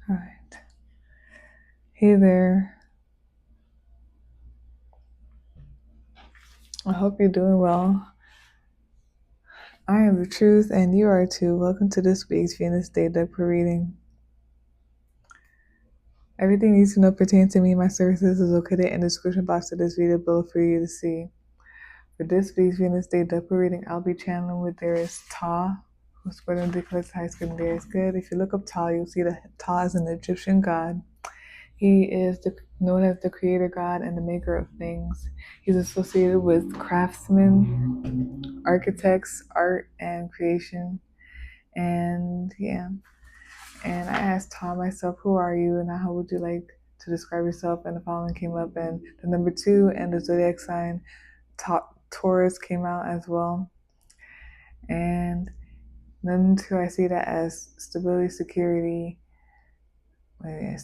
All right. Hey there. I hope you're doing well. I am the truth, and you are too. Welcome to this week's Venus Day Deck reading. Everything you need to know pertaining to me and my services is located in the description box of this video below for you to see. For this week's Venus Day Deck reading, I'll be channeling with there is Ta, who's spreading the declares high school and there is good. If you look up Ta, you'll see that Ta is an Egyptian god. He is known as the creator god and the maker of things. He's associated with craftsmen, architects, art, and creation. And yeah. And I asked Tom myself, who are you and how would you like to describe yourself? And the following came up, and the number 2 and the zodiac sign Taurus came out as well. And number 2, I see that as stability, security, like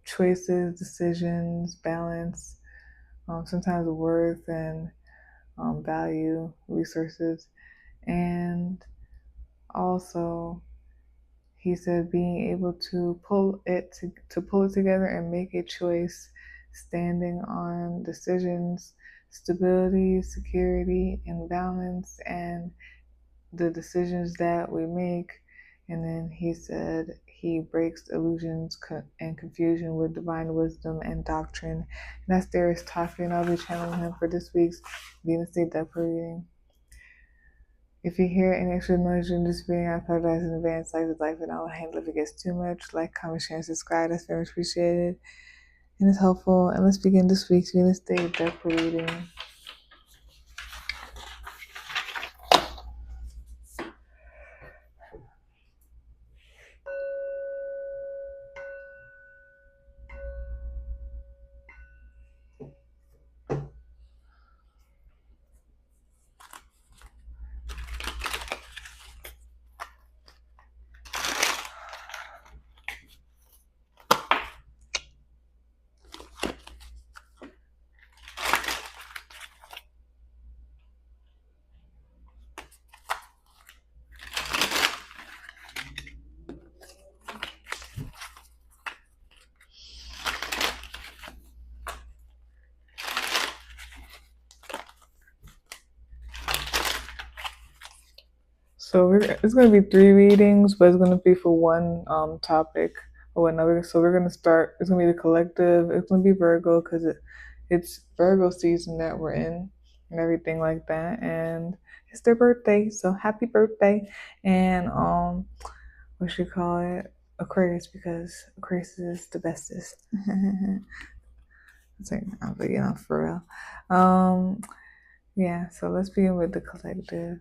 choices, decisions, balance, sometimes worth and value, resources, and also he said being able to pull it together and make a choice, standing on decisions, stability, security, and balance, and the decisions that we make. And then he said he breaks illusions and confusion with divine wisdom and doctrine. And that's Darius Toffee, and I'll be channeling him for this week's Venus Day Deck reading. If you hear any extra noise during this reading, I apologize in advance. Life is life, and I will handle if it gets too much. Like, comment, share, and subscribe. That's very much appreciated and it's helpful. And let's begin this week's Venus Day Deck reading. So it's going to be 3 readings, but it's going to be for one topic or another. So we're going to start. It's going to be the collective. It's going to be Virgo because it's Virgo season that we're in and everything like that. And it's their birthday, so happy birthday! And what should you call it? Aquarius, because Aquarius is the bestest. It's like, but for real. Yeah. So let's begin with the collective.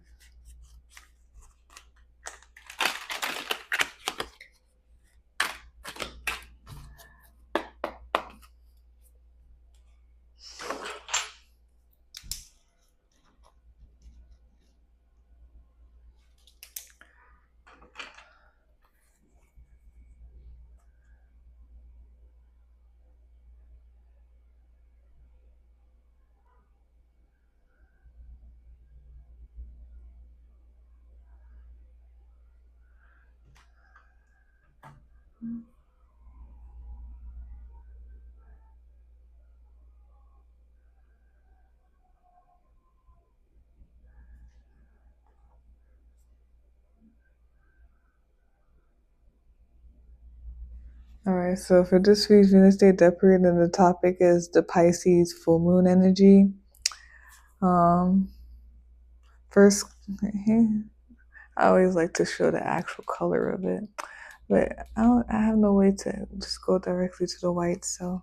All right, so for this week's Venus Day Deck reading, the topic is the Pisces full moon energy. First, I always like to show the actual color of it, but I have no way to just go directly to the white. So,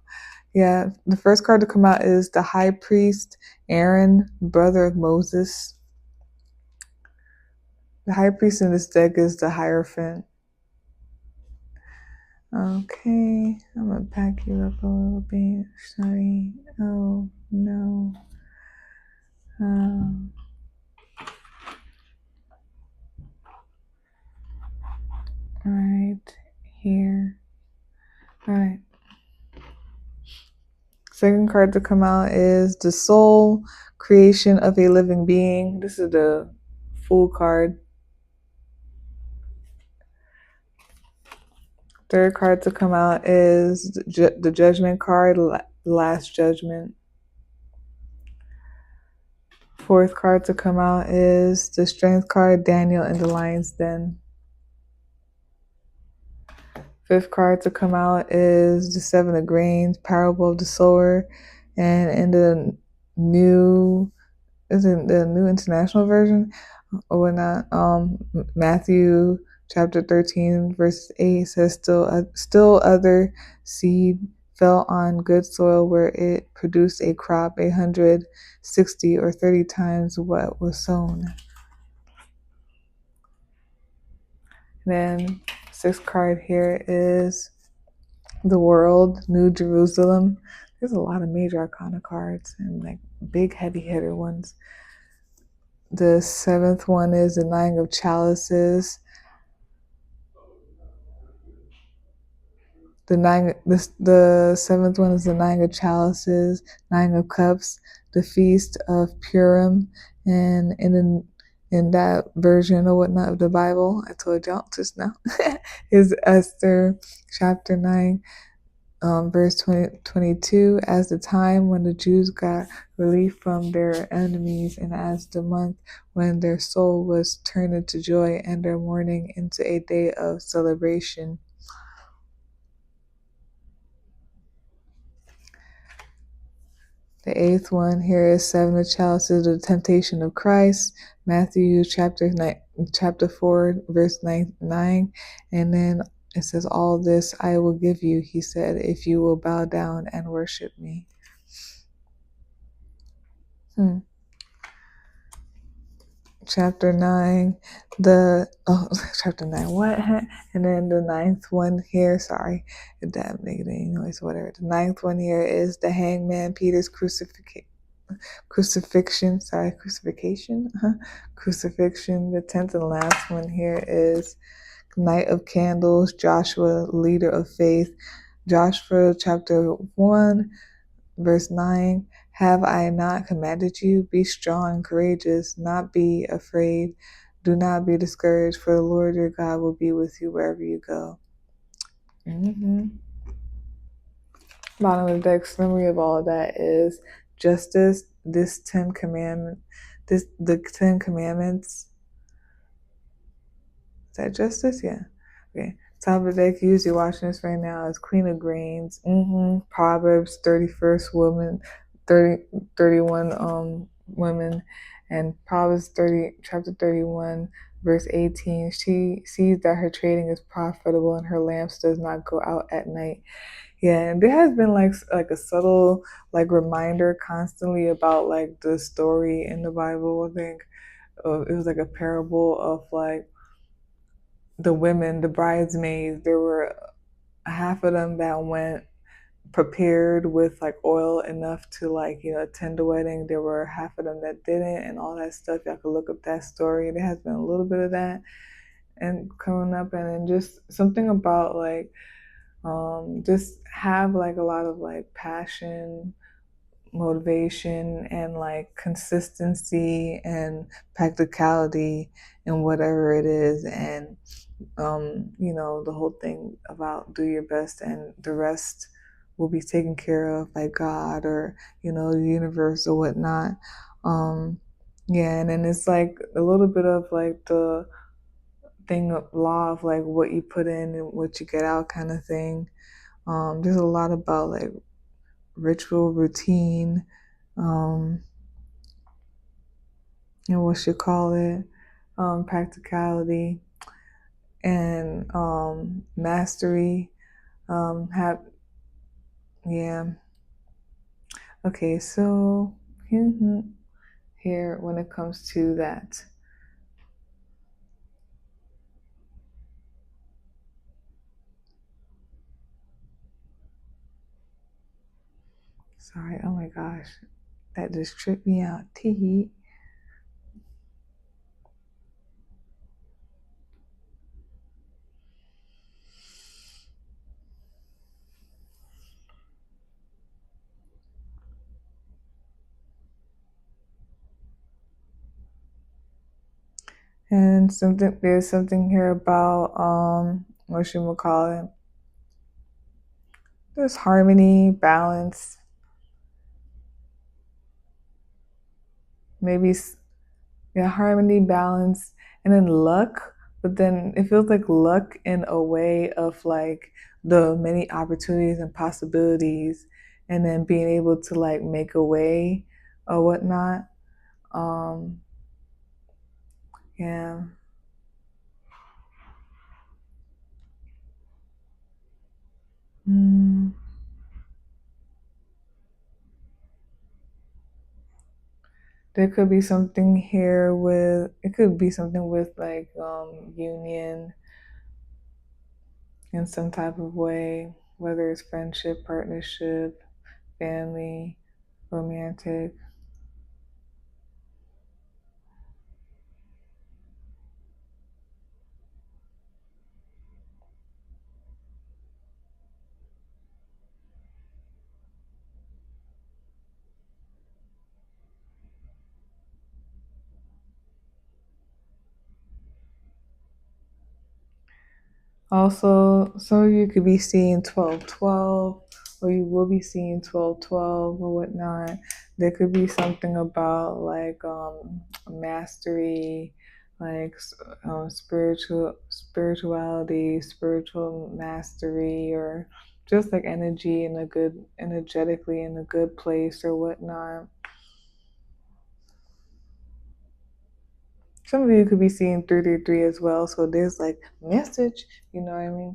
yeah, the first card to come out is the High Priest, Aaron, brother of Moses. The High Priest in this deck is the Hierophant. Okay, I'm gonna back you up a little bit. Sorry. Oh no. Right here. All right. Second card to come out is the soul, creation of a living being. This is the Fool card. Third card to come out is the Judgment card, Last Judgment. Fourth card to come out is the Strength card, Daniel in the Lion's Den. Fifth card to come out is the Seven of Grains, Parable of the Sower. And in the new, is it the New International Version or whatnot? Matthew chapter 13, verse 8 says, still other seed fell on good soil where it produced a crop 160 or 30 times what was sown. Then sixth card here is the World, New Jerusalem. There's a lot of major arcana cards and like big heavy hitter ones. The seventh one is the Nine of Chalices. The seventh one is the Nine of Chalices, Nine of Cups, the Feast of Purim, and in that version or whatnot of the Bible, I told y'all just now, is Esther chapter 9, verse 22, as the time when the Jews got relief from their enemies, and as the month when their soul was turned into joy and their mourning into a day of celebration. The eighth one here is Seven of Chalices, the temptation of Christ, Matthew chapter 4, verse 9. And then it says, all this I will give you, he said, if you will bow down and worship me. Chapter 9, chapter 9, what? And then the ninth one here, sorry if that made any noise, whatever. The ninth one here is the Hangman, Peter's crucifixion. Crucifixion. The 10th and last one here is Knight of Candles, Joshua, leader of faith. Joshua chapter 1, verse 9. Have I not commanded you? Be strong and courageous, not be afraid. Do not be discouraged, for the Lord your God will be with you wherever you go. Bottom of the deck, summary of all of that is justice. The 10 Commandments. Is that justice? Yeah. Okay. Top of the deck, usually watching this right now, is Queen of Grains. Proverbs 31 women, and Proverbs chapter 31, verse 18. She sees that her trading is profitable and her lamps does not go out at night. Yeah, and there has been like a subtle like reminder constantly about like the story in the Bible. I think it was like a parable of like the women, the bridesmaids. There were half of them that went prepared with like oil enough to like attend the wedding. There were half of them that didn't, and all that stuff. Y'all could look up that story. There has been a little bit of that and coming up, and then just something about like just have like a lot of like passion, motivation, and like consistency and practicality in whatever it is. And the whole thing about do your best and the rest will be taken care of by God or the universe or whatnot. Yeah, and then it's like a little bit of like the thing of law of like what you put in and what you get out kind of thing. There's a lot about like ritual, routine, what you call it, practicality, and mastery. Yeah. Okay, so here when it comes to that. Sorry, oh my gosh, that just tripped me out. Tee. And there's something here about what should we call it? There's harmony, balance, maybe, yeah, harmony, balance, and then luck. But then it feels like luck in a way of like the many opportunities and possibilities, and then being able to like make a way or whatnot. Um, yeah. Mm. There could be something here with, it could be something with like union in some type of way, whether it's friendship, partnership, family, romantic. Also, some of you could be seeing 1212, or you will be seeing 1212 or whatnot. There could be something about like mastery, like spirituality, spiritual mastery, or just like energy in a good, energetically in a good place or whatnot. Some of you could be seeing 333 as well. So there's like message, you know what I mean?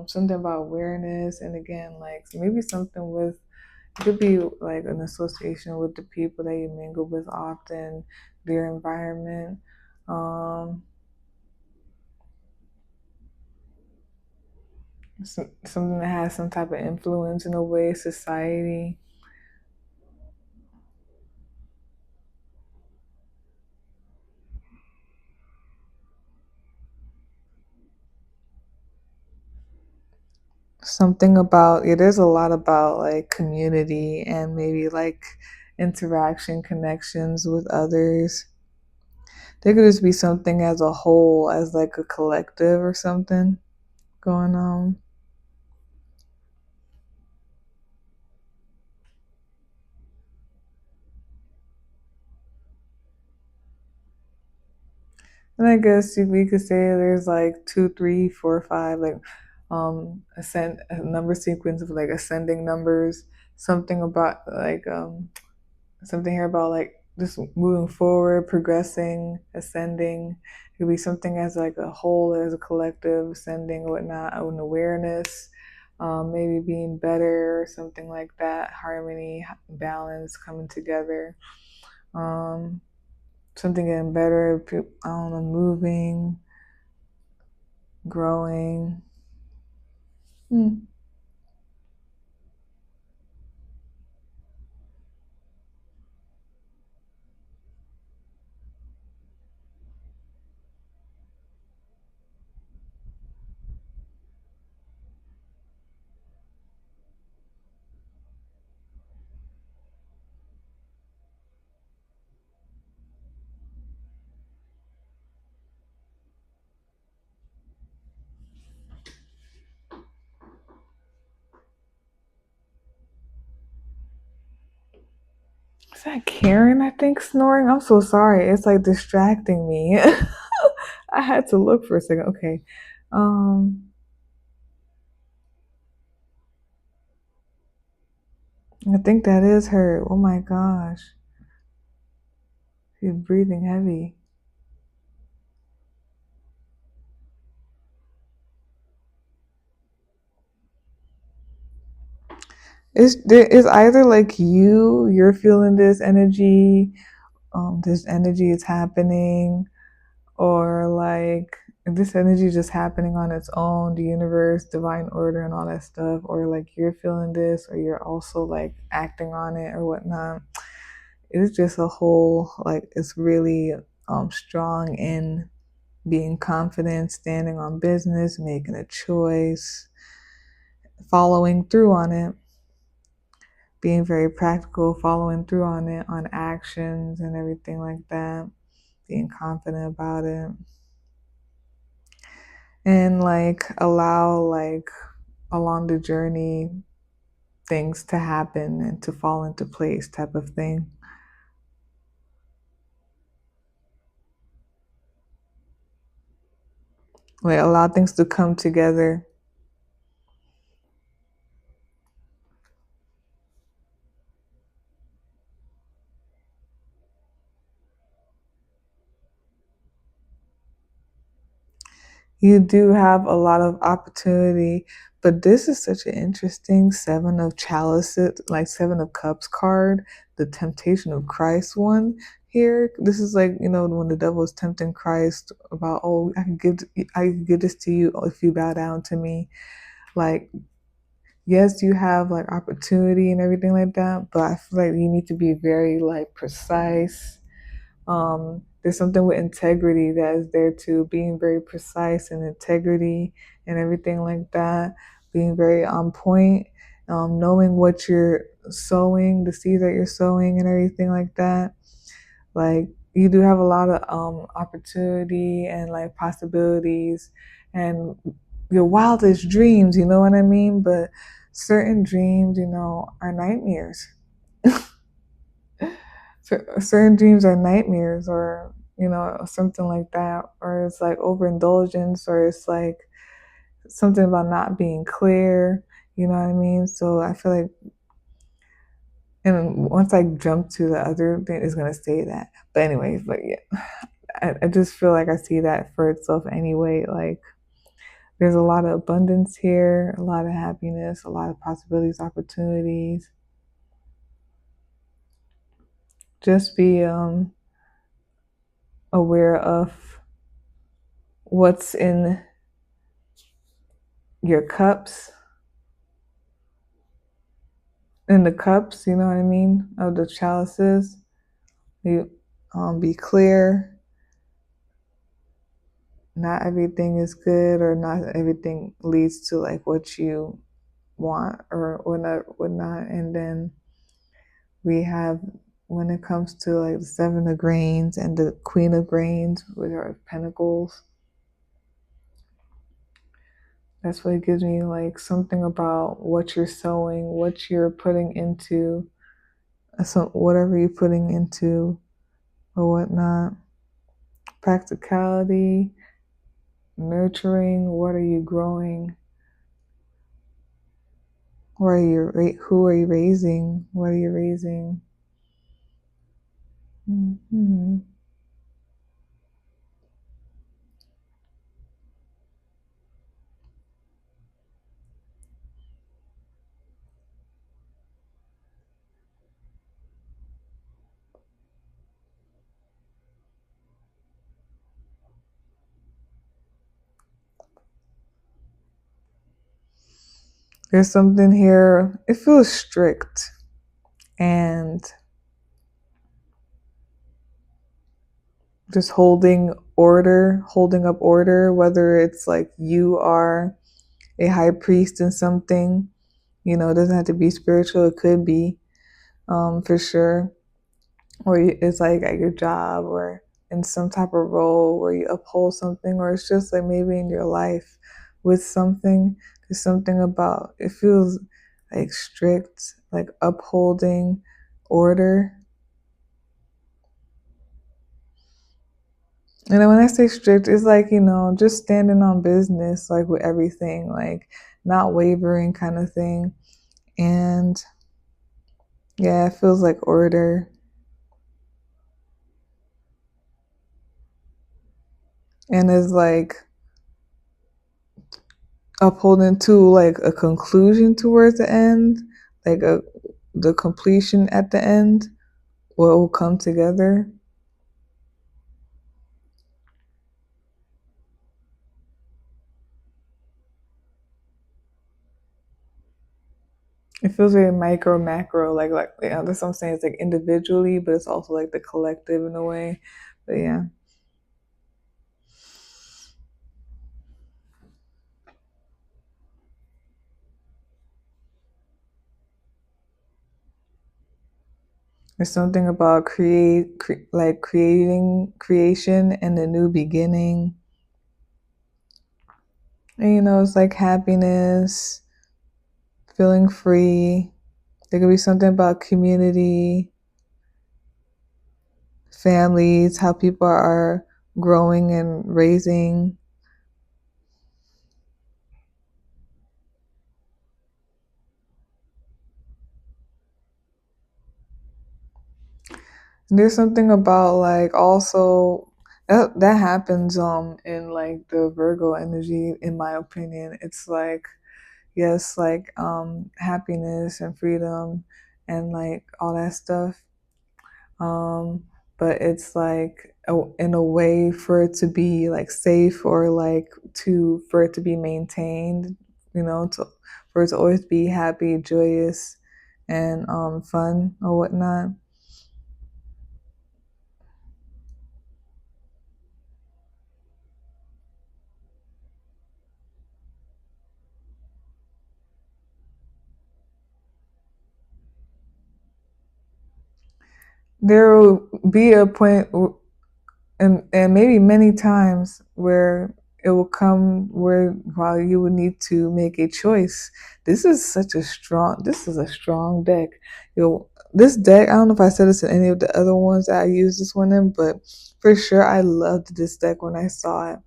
Something about awareness. And again, like maybe something with, it could be like an association with the people that you mingle with often, their environment. Um, Something that has some type of influence in a way, society. Something about, yeah, there's a lot about like community and maybe like interaction, connections with others. There could just be something as a whole, as like a collective or something going on. And I guess we could say there's like two, three, four, five, like ascend a number sequence of like ascending numbers. Something about like something here about like just moving forward, progressing, ascending. It could be something as like a whole, as a collective, ascending, whatnot, an awareness, maybe being better, or something like that. Harmony, balance, coming together. Um, Something getting better. I don't know, moving, growing. Hmm. Is that Karen? I think snoring. I'm so sorry. It's like distracting me. I had to look for a second. Okay. Um, I think that is her. Oh my gosh. She's breathing heavy. It's either like you're feeling this energy is happening, or like this energy just happening on its own, the universe, divine order, and all that stuff, or like you're feeling this, or you're also like acting on it or whatnot. It's just a whole, like it's really strong in being confident, standing on business, making a choice, following through on it, being very practical, following through on it, on actions and everything like that, being confident about it. And like allow like along the journey things to happen and to fall into place type of thing. Like allow things to come together. You do have a lot of opportunity, but this is such an interesting Seven of Chalices, like Seven of Cups card, the Temptation of Christ one here. This is like, when the devil is tempting Christ about, oh, I can give this to you if you bow down to me. Like, yes, you have like opportunity and everything like that, but I feel like you need to be very like precise. There's something with integrity that is there too, being very precise and integrity and everything like that, being very on point, knowing what you're sowing, the seeds that you're sowing and everything like that. Like you do have a lot of opportunity and like possibilities and your wildest dreams, you know what I mean? But certain dreams, are nightmares. Certain dreams are nightmares, or something like that, or it's like overindulgence, or it's like something about not being clear, you know what I mean? So I feel like, and once I jump to the other thing, it's going to say that. But anyways, but yeah, I just feel like I see that for itself anyway. Like there's a lot of abundance here, a lot of happiness, a lot of possibilities, opportunities. Just be aware of what's in your cups, in the cups, you know what I mean, of the chalices. You be clear. Not everything is good, or not everything leads to like what you want or whatnot. And then we have, when it comes to like the Seven of Grains and the Queen of Grains, which are Pentacles, that's what it gives me, like something about what you're sowing, what you're putting into, so whatever you're putting into or whatnot. Practicality, nurturing, what are you growing? Who are you raising? What are you raising? Mm-hmm. There's something here, it feels strict and just holding up order, whether it's like you are a high priest in something, it doesn't have to be spiritual, it could be, for sure. Or it's like at your job or in some type of role where you uphold something, or it's just like maybe in your life with something. There's something about it feels like strict, like upholding order. And then when I say strict, it's like, just standing on business, like with everything, like not wavering kind of thing. And yeah, it feels like order. And it's like upholding to like a conclusion towards the end, like the completion at the end, what will come together. It feels very micro, macro, like that's what I'm saying. It's like individually, but it's also like the collective in a way. But yeah. There's something about creation and the new beginning. And, it's like happiness, feeling free, There could be something about community, families, how people are growing and raising. There's something about like also that happens in like the Virgo energy, in my opinion. It's like, yes, like happiness and freedom and like all that stuff. Um but it's like in a way for it to be like safe, or like to for it to be maintained, to for it to always be happy, joyous, and fun or whatnot. There will be a point, and maybe many times, where it will come where while you would need to make a choice. This is a strong deck. This deck, I don't know if I said this in any of the other ones that I used this one in, but for sure I loved this deck when I saw it.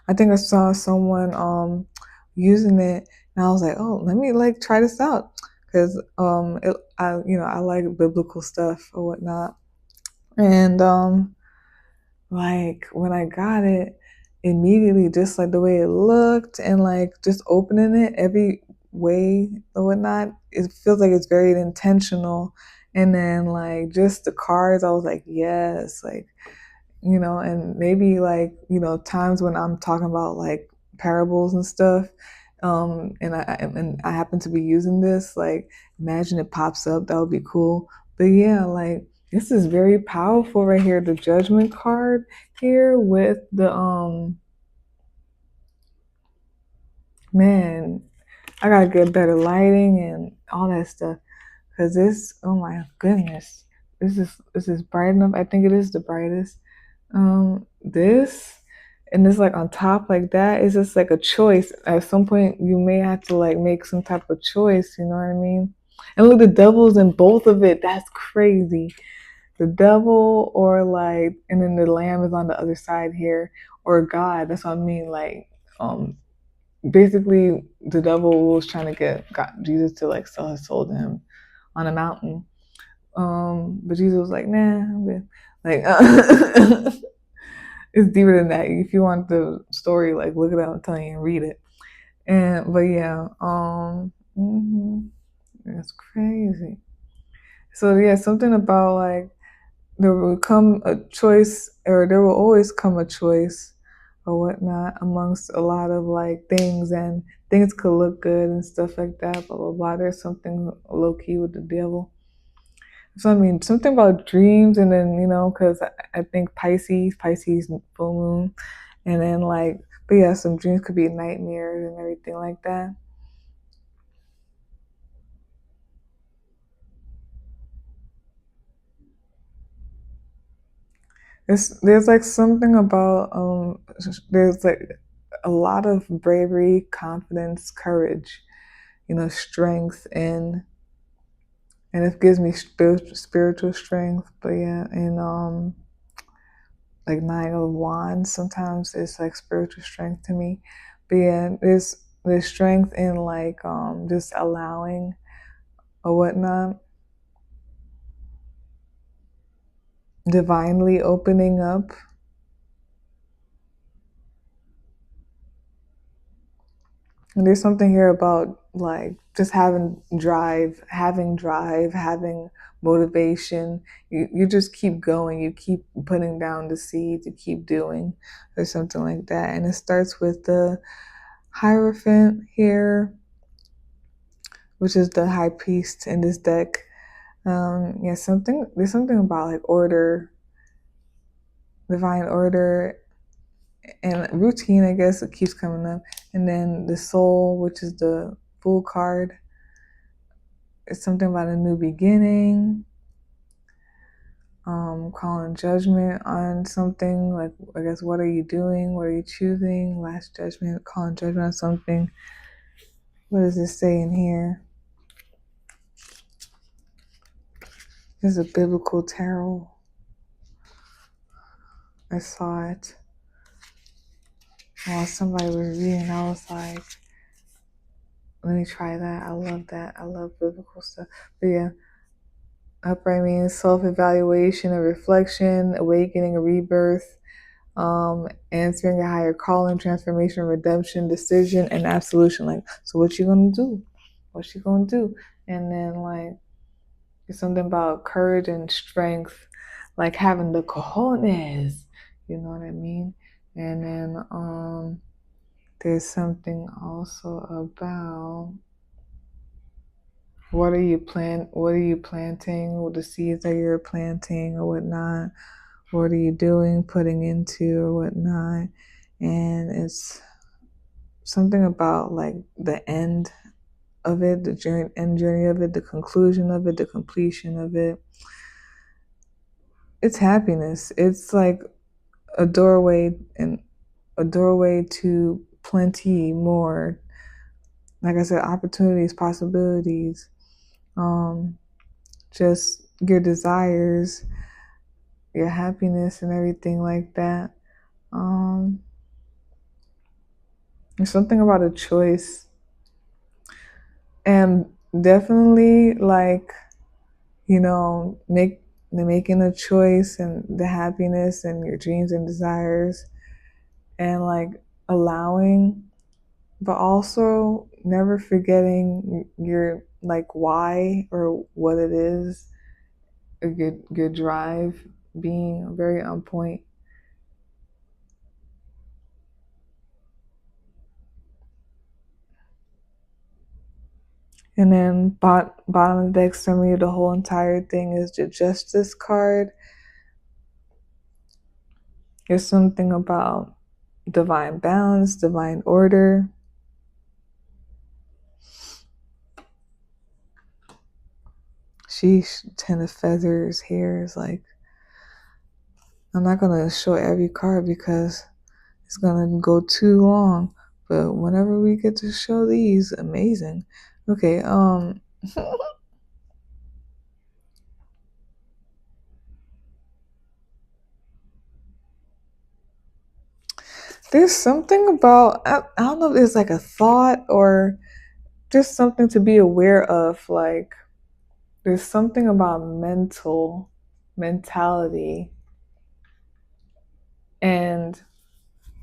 I think I saw someone using it, and I was like, oh, let me like try this out, because I like biblical stuff or whatnot. And like when I got it, immediately, just like the way it looked and like just opening it every way or whatnot, it feels like it's very intentional. And then like just the cards, I was like, yes, like, and maybe like, times when I'm talking about like parables and stuff, and I happen to be using this, like, imagine it pops up, that would be cool. But yeah, like, this is very powerful right here, the judgment card here with the man, I gotta get better lighting and all that stuff, because this, oh my goodness, this is bright enough. I think it is the brightest. This, and it's like on top like that. It's just like a choice. At some point, you may have to like make some type of choice. You know what I mean? And look, the devil's in both of it. That's crazy. The devil, or like, and then the lamb is on the other side here, or God. That's what I mean. Like, basically, the devil was trying to get Jesus to like sell his soul to him on a mountain. But Jesus was like, nah, I'm good. Like, it's deeper than that. If you want the story, like, look it up, I'm telling you, and read it. And but yeah, it's crazy. So yeah, something about like there will come a choice, or there will always come a choice or whatnot amongst a lot of like things, and things could look good and stuff like that. Blah blah blah. There's something low key with the devil. So I mean, something about dreams, and then because I think Pisces full moon, and then like, but yeah, some dreams could be nightmares and everything like that. There's like something about there's like a lot of bravery, confidence, courage, strength, and it gives me spiritual strength. But yeah, and like Nine of Wands, sometimes it's like spiritual strength to me. But yeah, there's strength in like just allowing or whatnot, divinely opening up. And there's something here about like just having motivation. You just keep going. You keep putting down the seeds. You keep doing, or something like that. And it starts with the Hierophant here, which is the high priest in this deck. Yeah, there's something about like order, divine order, and routine. I guess it keeps coming up. And then the soul, which is the Fool card. It's something about a new beginning, calling judgment on something, like, I guess, what are you doing? What are you choosing? Last judgment, calling judgment on something. What does this say in here? There's a biblical tarot. I saw it while somebody was reading. I was like, let me try that. I love that. I love biblical stuff. But yeah, upright means self-evaluation, a reflection, awakening, a rebirth, answering a higher calling, transformation, redemption, decision, and absolution. Like, so what you gonna do? What you gonna do? And then like, it's something about courage and strength, like having the cojones. You know what I mean? And then there's something also about what are you planting, what the seeds that you're planting or whatnot. What are you doing, putting into or whatnot? And it's something about like the end of it, the end journey of it, the conclusion of it, the completion of it. It's happiness. It's like a doorway to plenty more. Like I said, opportunities, possibilities, just your desires, your happiness, and everything like that. There's something about a choice, and definitely like making a choice and the happiness and your dreams and desires, and like allowing, but also never forgetting your like why or what it is, a good drive, being very on point. And then bottom of the deck summary, the whole entire thing is the Justice card. There's something about divine balance, divine order. Sheesh, 10 of feathers here is like, I'm not going to show every card because it's going to go too long. But whenever we get to show these, amazing. Okay, there's something about, I don't know if it's like a thought or just something to be aware of. Like, there's something about mentality and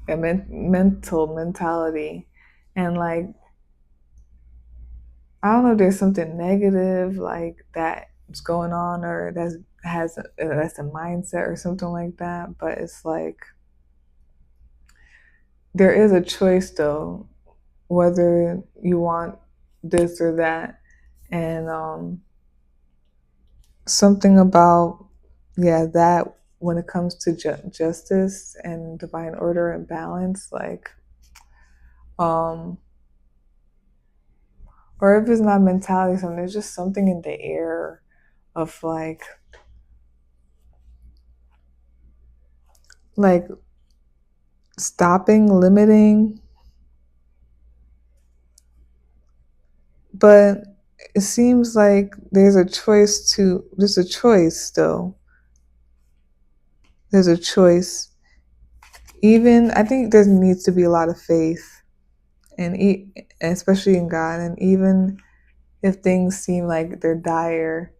a mental mentality. And like, I don't know if there's something negative like that's going on or that's a mindset or something like that. But it's like, there is a choice though, whether you want this or that. And something about, yeah, that when it comes to justice and divine order and balance, like, or if it's not mentality, something, there's just something in the air of like stopping, limiting. But it seems like there's a choice though. There's a choice. Even, I think there needs to be a lot of faith, and especially in God. And even if things seem like they're dire,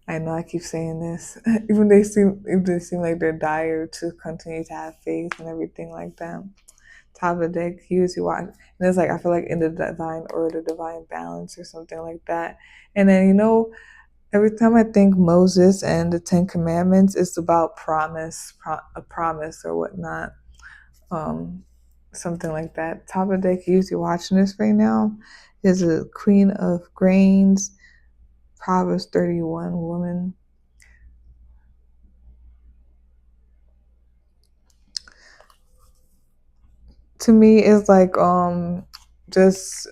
I know I keep saying this, if they seem like they're dire, to continue to have faith and everything like that. Top of the deck, use you watch, and it's like I feel like in the divine order, divine balance, or something like that. And then every time I think Moses and the Ten Commandments, it's about a promise or whatnot, something like that. Top of the deck, usually watching this right now, is a Queen of Grains, Proverbs 31 woman. To me, it's like just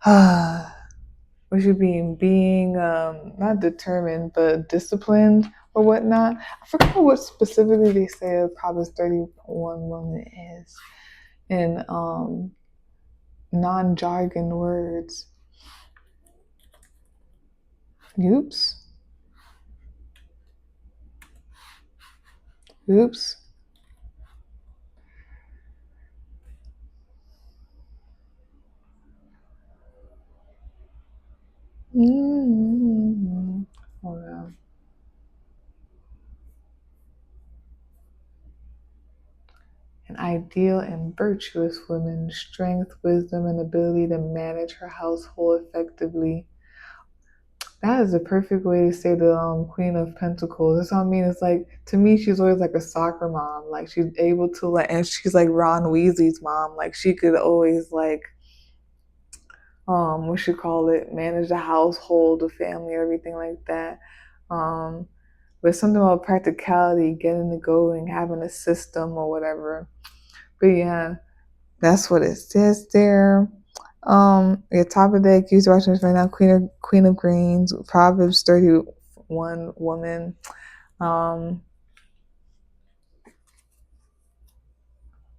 what you being not determined but disciplined or whatnot. I forgot what specifically they say Proverbs 31 woman is in non-jargon words. Oops. Oops. Mm-hmm. Oh, no. An ideal and virtuous woman, strength, wisdom, and ability to manage her household effectively. That is the perfect way to say the Queen of Pentacles. That's what I mean. It's like, to me, she's always like a soccer mom. Like, she's able to, like, and she's like Ron Weasley's mom. Like, she could always, like, what you call it, manage the household, the family, everything like that. Um, but something about practicality, getting it going, having a system or whatever. But yeah, that's what it says there. Your top of the deck, use watching this right now, Queen of Greens, Proverbs 31 woman. Um,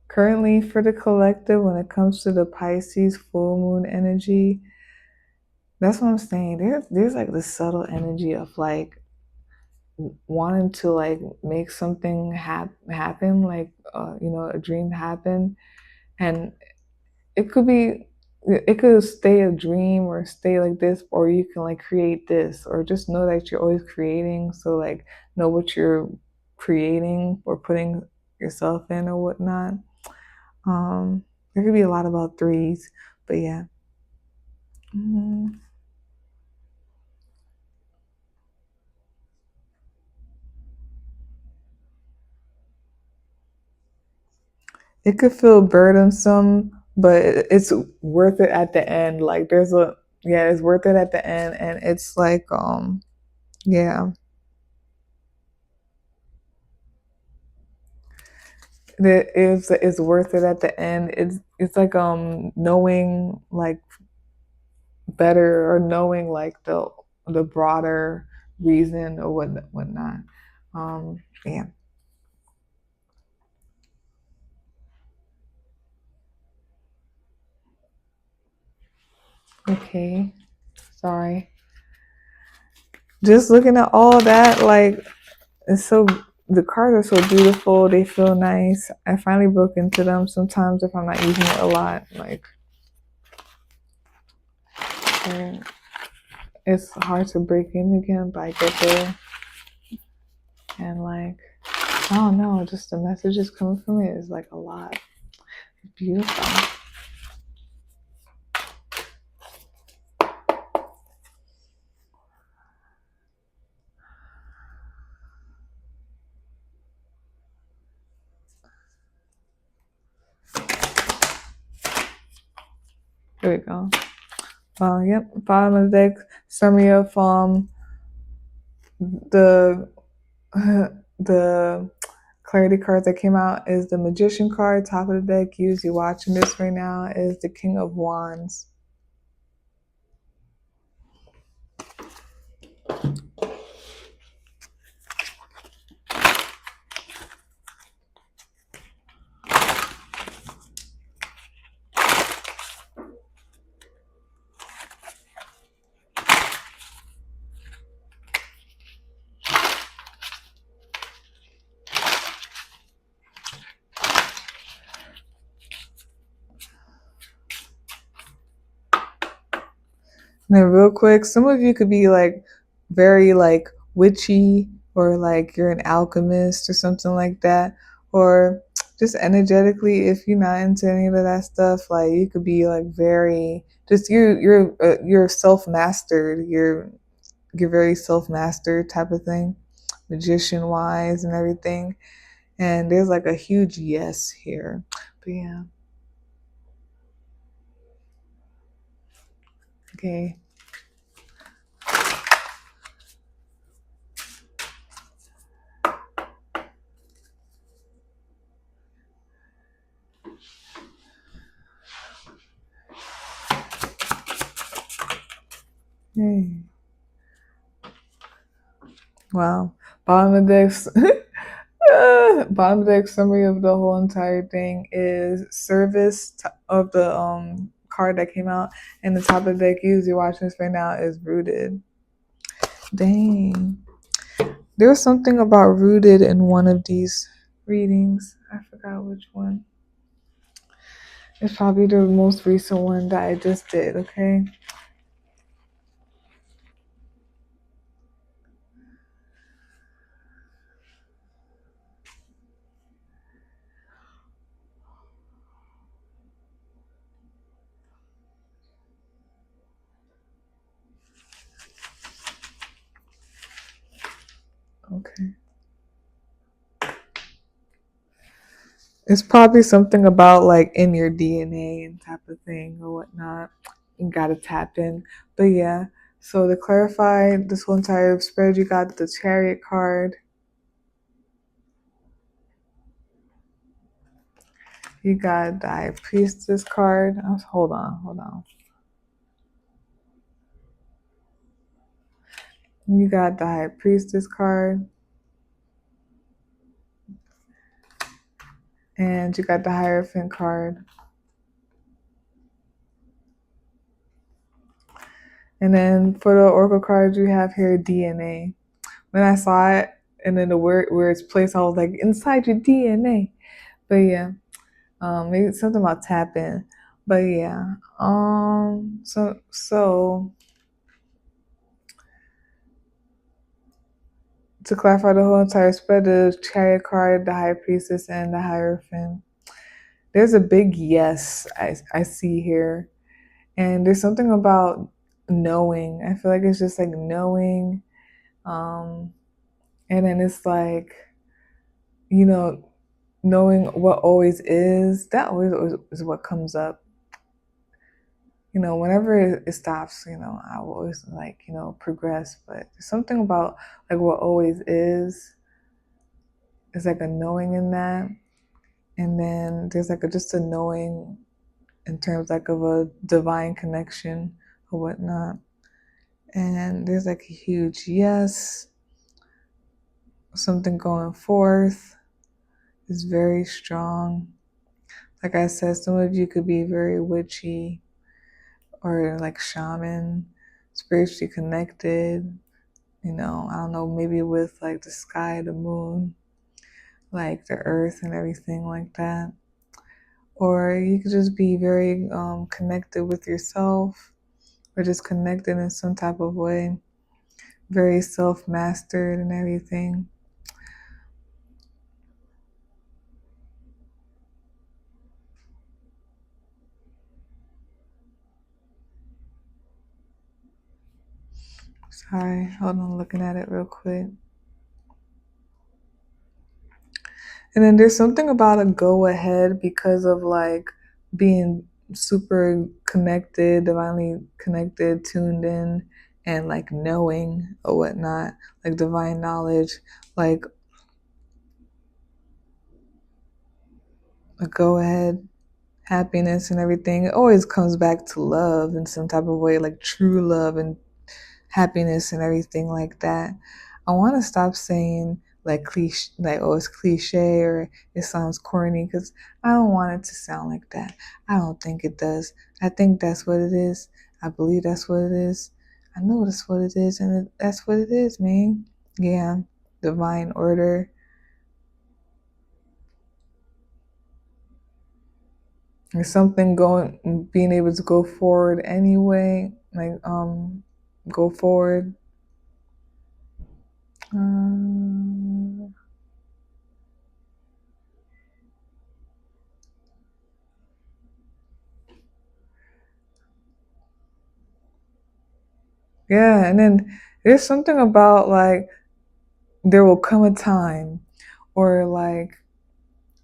Currently for the collective, when it comes to the Pisces full moon energy, that's what I'm saying. There's like the subtle energy of like wanting to like make something happen, like a dream happen, and it could stay a dream or stay like this, or you can like create this, or just know that you're always creating. So like know what you're creating or putting yourself in or whatnot. There could be a lot about threes, but yeah. Mm-hmm. It could feel burdensome, but it's worth it at the end. Like it's worth it at the end, and it's like yeah, it's worth it at the end. It's like knowing like better, or knowing like the broader reason or whatnot. Yeah. Okay. Sorry. Just looking at all that, like it's so the cards are so beautiful. They feel nice. I finally broke into them. Sometimes if I'm not using it a lot, like it's hard to break in again, but I get there, and like I don't know, just the messages coming from it is like a lot. It's beautiful. Here we go. Yep. Bottom of the deck, summary of the the clarity cards that came out is the Magician card. Top of the deck, usually watching this right now, is the King of Wands. And then real quick, some of you could be like very like witchy, or like you're an alchemist or something like that, or just energetically, if you're not into any of that stuff, like you could be like very just you're self-mastered. You're very self-mastered type of thing, magician wise and everything. And there's like a huge yes here. But yeah. Okay. Hey. Wow. Bottom of this. Bottom deck summary of the whole entire thing is service of the card that came out, and the top of the deck, usually watching this right now, is rooted. Dang, there was something about rooted in one of these readings. I forgot which one. It's probably the most recent one that I just did, okay? Okay. It's probably something about like in your DNA and type of thing or whatnot. You gotta tap in. But yeah, so to clarify this whole entire spread, you got the Chariot card. You got the High Priestess card. Hold on. You got the High Priestess card. And you got the Hierophant card. And then for the Oracle cards, you have here DNA. When I saw it, and then the word where it's placed, I was like, inside your DNA. But yeah, maybe something about tapping. But yeah, so to clarify the whole entire spread, the Chariot card, the High Priestess, and the Hierophant. There's a big yes I see here, and there's something about knowing. I feel like it's just like knowing, and then it's like, you know, knowing what always is. That always is what comes up. You know, whenever it stops, you know, I will always like, you know, progress. But there's something about like what always is. It's like a knowing in that, and then there's like just a knowing in terms like of a divine connection or whatnot. And there's like a huge yes, something going forth is very strong. Like I said, some of you could be very witchy or like shaman, spiritually connected, you know, I don't know, maybe with like the sky, the moon, like the earth and everything like that. Or you could just be very connected with yourself, or just connected in some type of way, very self-mastered and everything. Sorry, hold on, looking at it real quick. And then there's something about a go ahead because of like being super connected, divinely connected, tuned in, and like knowing or whatnot, like divine knowledge, like a go ahead, happiness and everything. It always comes back to love in some type of way, like true love and happiness and everything like that. I want to stop saying like cliche, like oh it's cliche or it sounds corny, because I don't want it to sound like that. I don't think it does. I think that's what it is. I believe that's what it is. I know that's what it is, and that's what it is, man. Yeah, divine order. There's something being able to go forward anyway, like go forward. Um, Yeah, and then there's something about like there will come a time, or like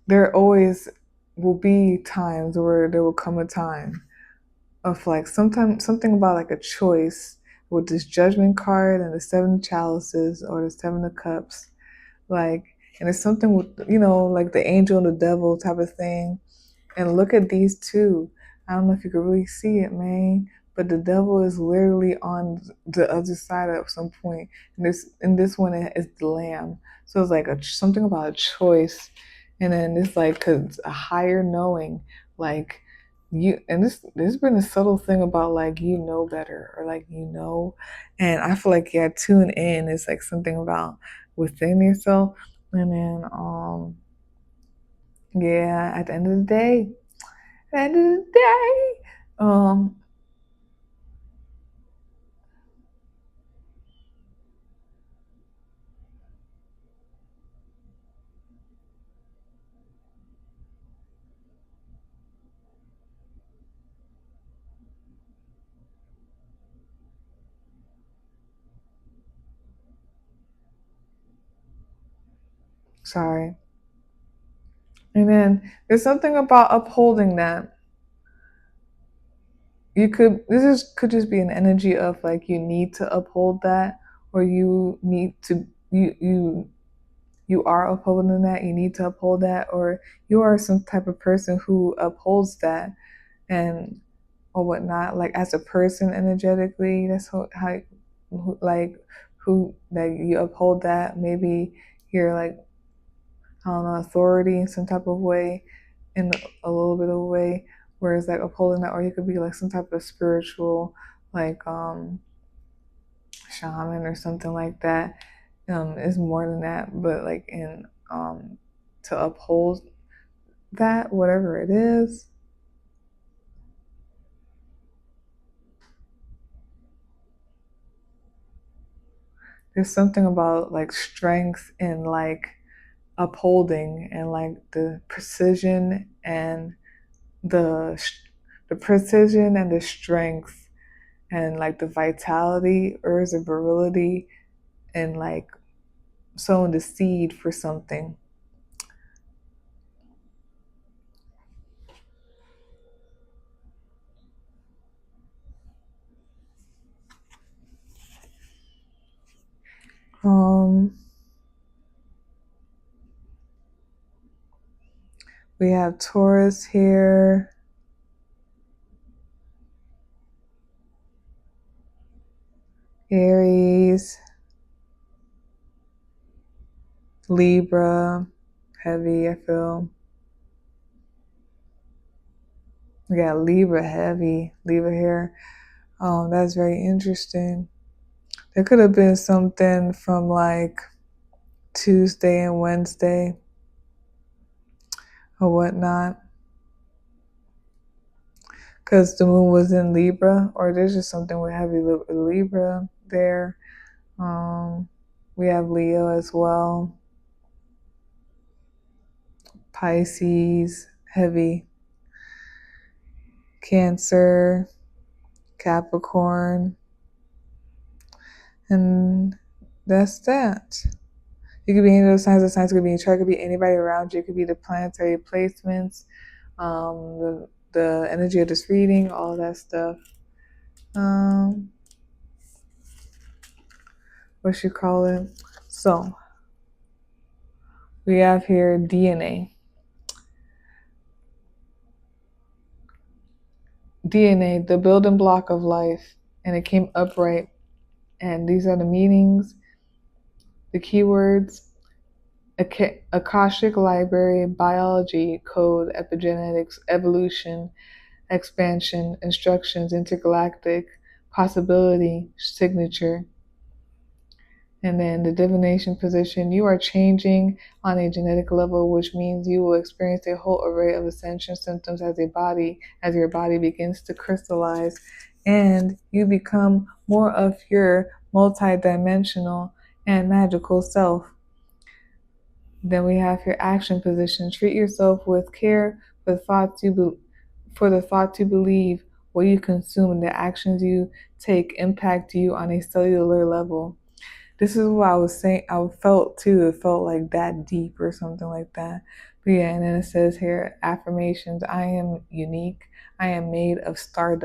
there always will be times where there will come a time of like something about like a choice with this Judgment card and the Seven of Chalices or the Seven of Cups, like, and it's something with, you know, like the angel and the devil type of thing. And look at these two. I don't know if you can really see it, man, but the devil is literally on the other side at some point. And this one is the lamb. So it's like something about a choice, and then it's like 'cause a higher knowing, like you. And there's been a subtle thing about like you know better or like you know, and I feel like yeah, tune in is like something about within yourself, and then Yeah, at the end of the day, at the end of the day, sorry. And then there's something about upholding that. Could just be an energy of like you need to uphold that, or you need to you are upholding that, you need to uphold that, or you are some type of person who upholds that and or whatnot. Like as a person energetically, that's how like who that you uphold that. Maybe you're like, I don't know, authority in some type of way, in a little bit of a way, whereas like upholding that, or you could be like some type of spiritual, like shaman or something like that. It's more than that, but like in to uphold that, whatever it is, there's something about like strength and like upholding and like the precision and the the precision and the strength and like the vitality or the virility and like sowing the seed for something. Um, we have Taurus here, Aries, Libra, heavy, I feel. We got Libra heavy, Libra here. That's very interesting. There could have been something from like Tuesday and Wednesday or whatnot, because the moon was in Libra, or there's just something with heavy Libra there. Um, we have Leo as well, Pisces, heavy, Cancer, Capricorn, and that's that. You could be any of those signs. The signs could be in your chart. Could be anybody around you. It could be the planetary placements, the energy of this reading, all of that stuff. Um, what you call it? So we have here DNA. DNA, the building block of life, and it came upright. And these are the meanings, the keywords: Akashic Library, biology, code, epigenetics, evolution, expansion, instructions, intergalactic, possibility, signature. And then the divination position, you are changing on a genetic level, which means you will experience a whole array of ascension symptoms as your body begins to crystallize and you become more of your multidimensional and magical self. Then we have your action position. Treat yourself with care for the thoughts you believe, what you consume, and the actions you take impact you on a cellular level. This is what I was saying. I felt too. It felt like that deep or something like that. But yeah, and then it says here affirmations. I am unique. I am made of star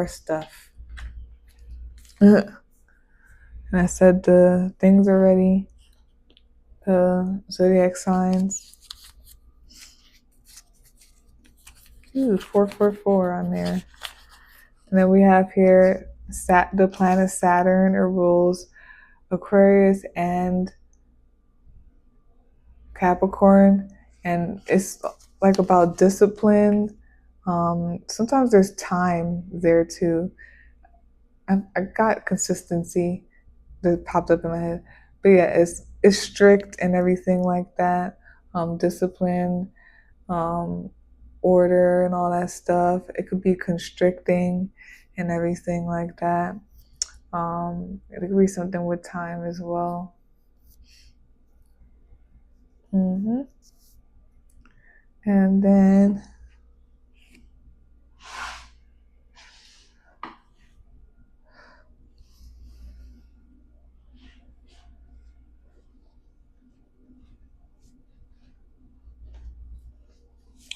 stuff. And I said the things already. The zodiac signs. Ooh, 444 on there. And then we have here the planet Saturn. It rules Aquarius and Capricorn, and it's like about discipline. Sometimes there's time there too. I got consistency that popped up in my head, but yeah, it's strict and everything like that. Discipline. order and all that stuff. It could be constricting and everything like that. It could be something with time as well. And then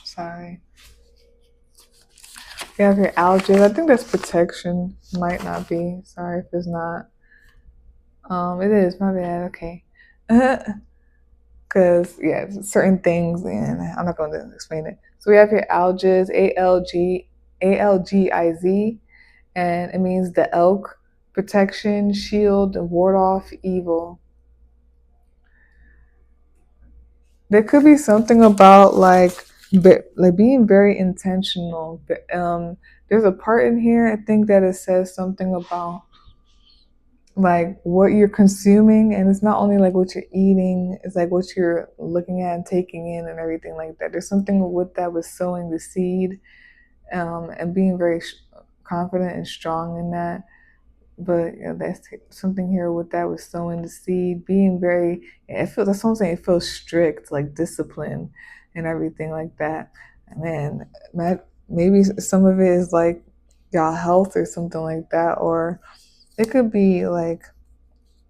sorry. You have your algae. I think that's protection. Might not be. Sorry if it's not. It is. My bad. Okay. Because yeah, certain things, and I'm not going to explain it. So we have here algiz, ALGIZ, and it means the elk, protection, shield, and ward off evil. There could be something about like being very intentional. There's a part in here I think that it says something about like what you're consuming, and it's not only like what you're eating, it's like what you're looking at and taking in and everything like that. There's something with that with sowing the seed, and being very confident and strong in that. But that's something here with that with sowing the seed, being very, it feels, that's what I'm saying, it feels strict, like discipline and everything like that. And then maybe some of it is like y'all health or something like that, or it could be like,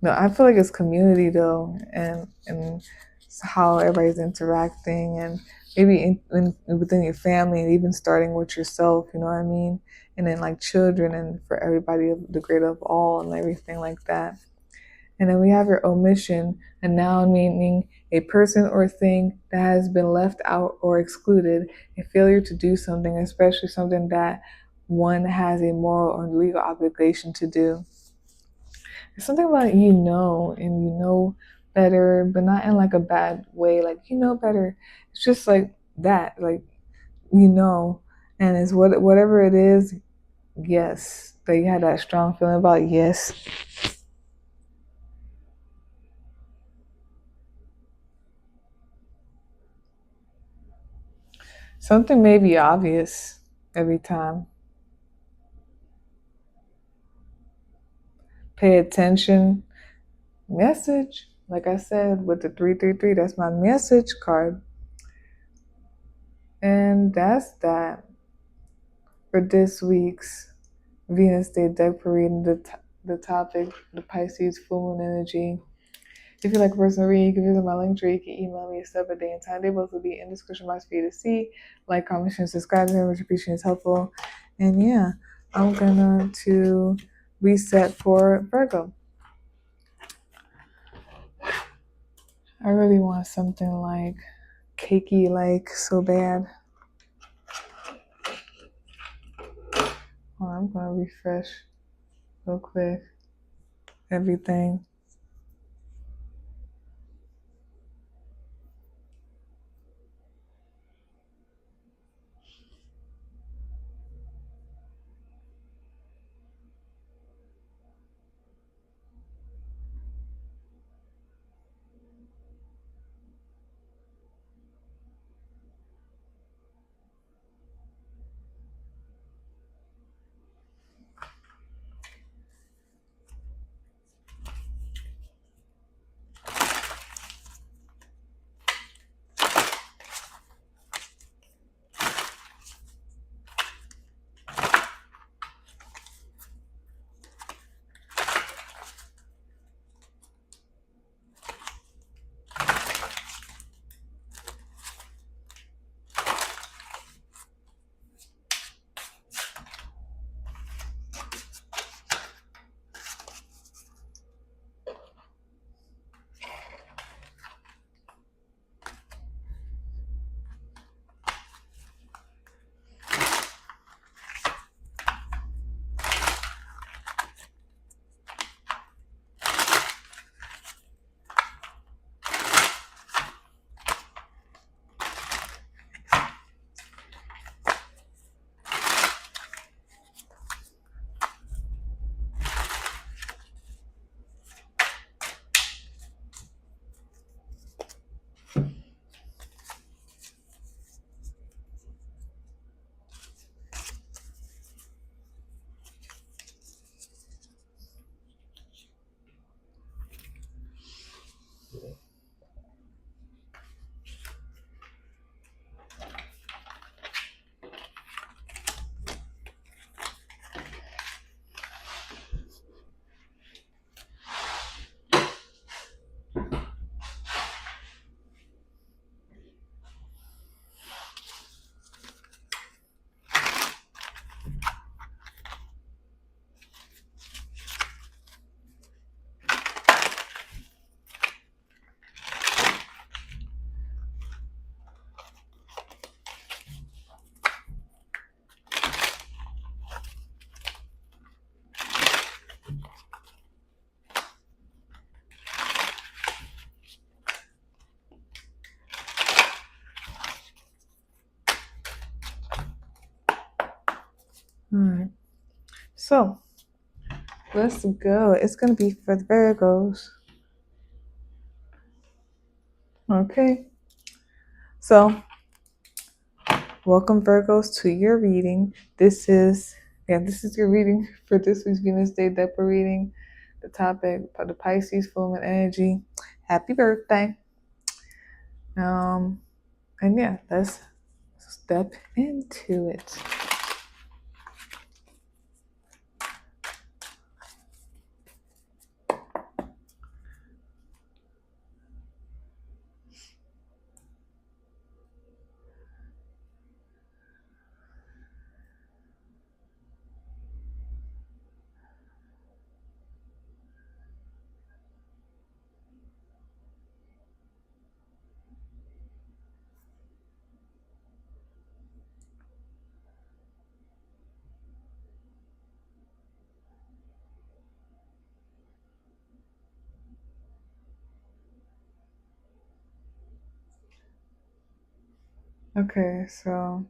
no, I feel like it's community though, and how everybody's interacting, and maybe within your family, and even starting with yourself. You know what I mean? And then like children, and for everybody, the greater of all, and everything like that. And then we have your omission, a noun meaning a person or thing that has been left out or excluded, a failure to do something, especially something that one has a moral or legal obligation to do. It's something about and you know better, but not in like a bad way. Like you know better. It's just like that, like you know, and it's whatever it is. Yes, that you had that strong feeling about. Yes, something may be obvious every time. Pay attention. Message. Like I said, with the 333, that's my message card, and that's that for this week's Venus Day deck for reading the topic, the Pisces full moon energy. If you'd like a personal reading, you can visit my link tree. You can email me a separate day and time. They both will be in the description box for you to see. Like, comment, share, subscribe. Very much appreciate is helpful. And yeah, I'm gonna to reset for Virgo. I really want something like cakey, like so bad. I'm gonna refresh real quick. Everything. All right. So let's go. It's going to be for the Virgos. Okay. So welcome, Virgos, to your reading. This is your reading for this week's Venus Day Depa reading. The topic for the Pisces full moon energy. Happy birthday. And yeah, let's step into it. Okay, so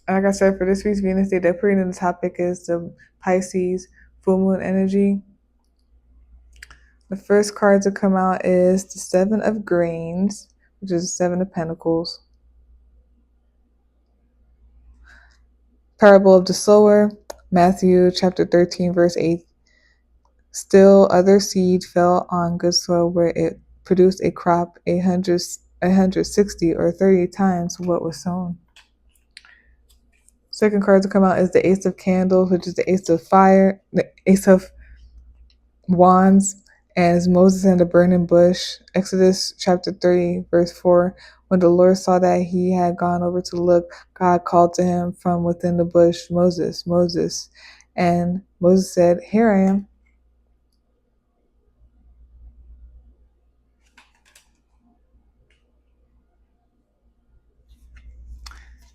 like I said, for this week's Venus Day Depa reading, the topic is the Pisces full moon energy. The first card to come out is the Seven of Grains, which is the Seven of Pentacles. Parable of the sower, Matthew chapter 13, verse 8. Still other seed fell on good soil where it produced a crop 160 or 30 times what was sown. Second card to come out is the Ace of Candles, which is the Ace of Fire, the Ace of Wands, and it's Moses and the burning bush. Exodus chapter 30, verse 4. When the Lord saw that he had gone over to look, God called to him from within the bush, Moses, Moses. And Moses said, Here I am.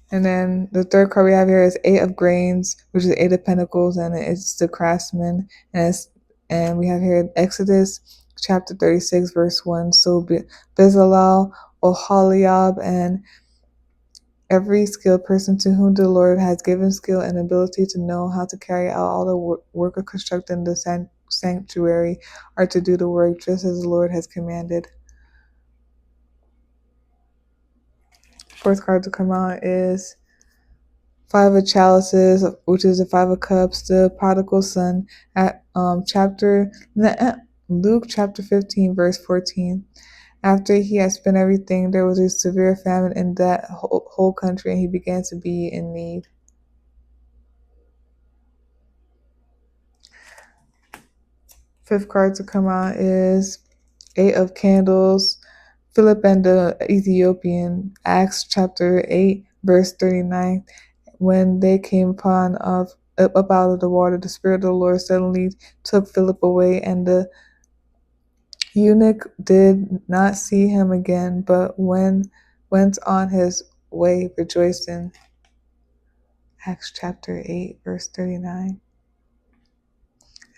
And then the third card we have here is Eight of Grains, which is Eight of Pentacles, and it's the craftsman. And we have here Exodus chapter 36, verse 1. So Bezalel, Oholiab, and every skilled person to whom the Lord has given skill and ability to know how to carry out all the work of constructing the sanctuary are to do the work just as the Lord has commanded. Fourth card to come out is Five of Chalices, which is the Five of Cups, the prodigal son, at Luke chapter 15, verse 14. After he had spent everything, there was a severe famine in that whole country, and he began to be in need. Fifth card to come out is Eight of Candles, Philip and the Ethiopian, Acts chapter 8, verse 39. When they came up out of the water, the Spirit of the Lord suddenly took Philip away, and the eunuch did not see him again, but went on his way rejoicing. Acts chapter 8, verse 39.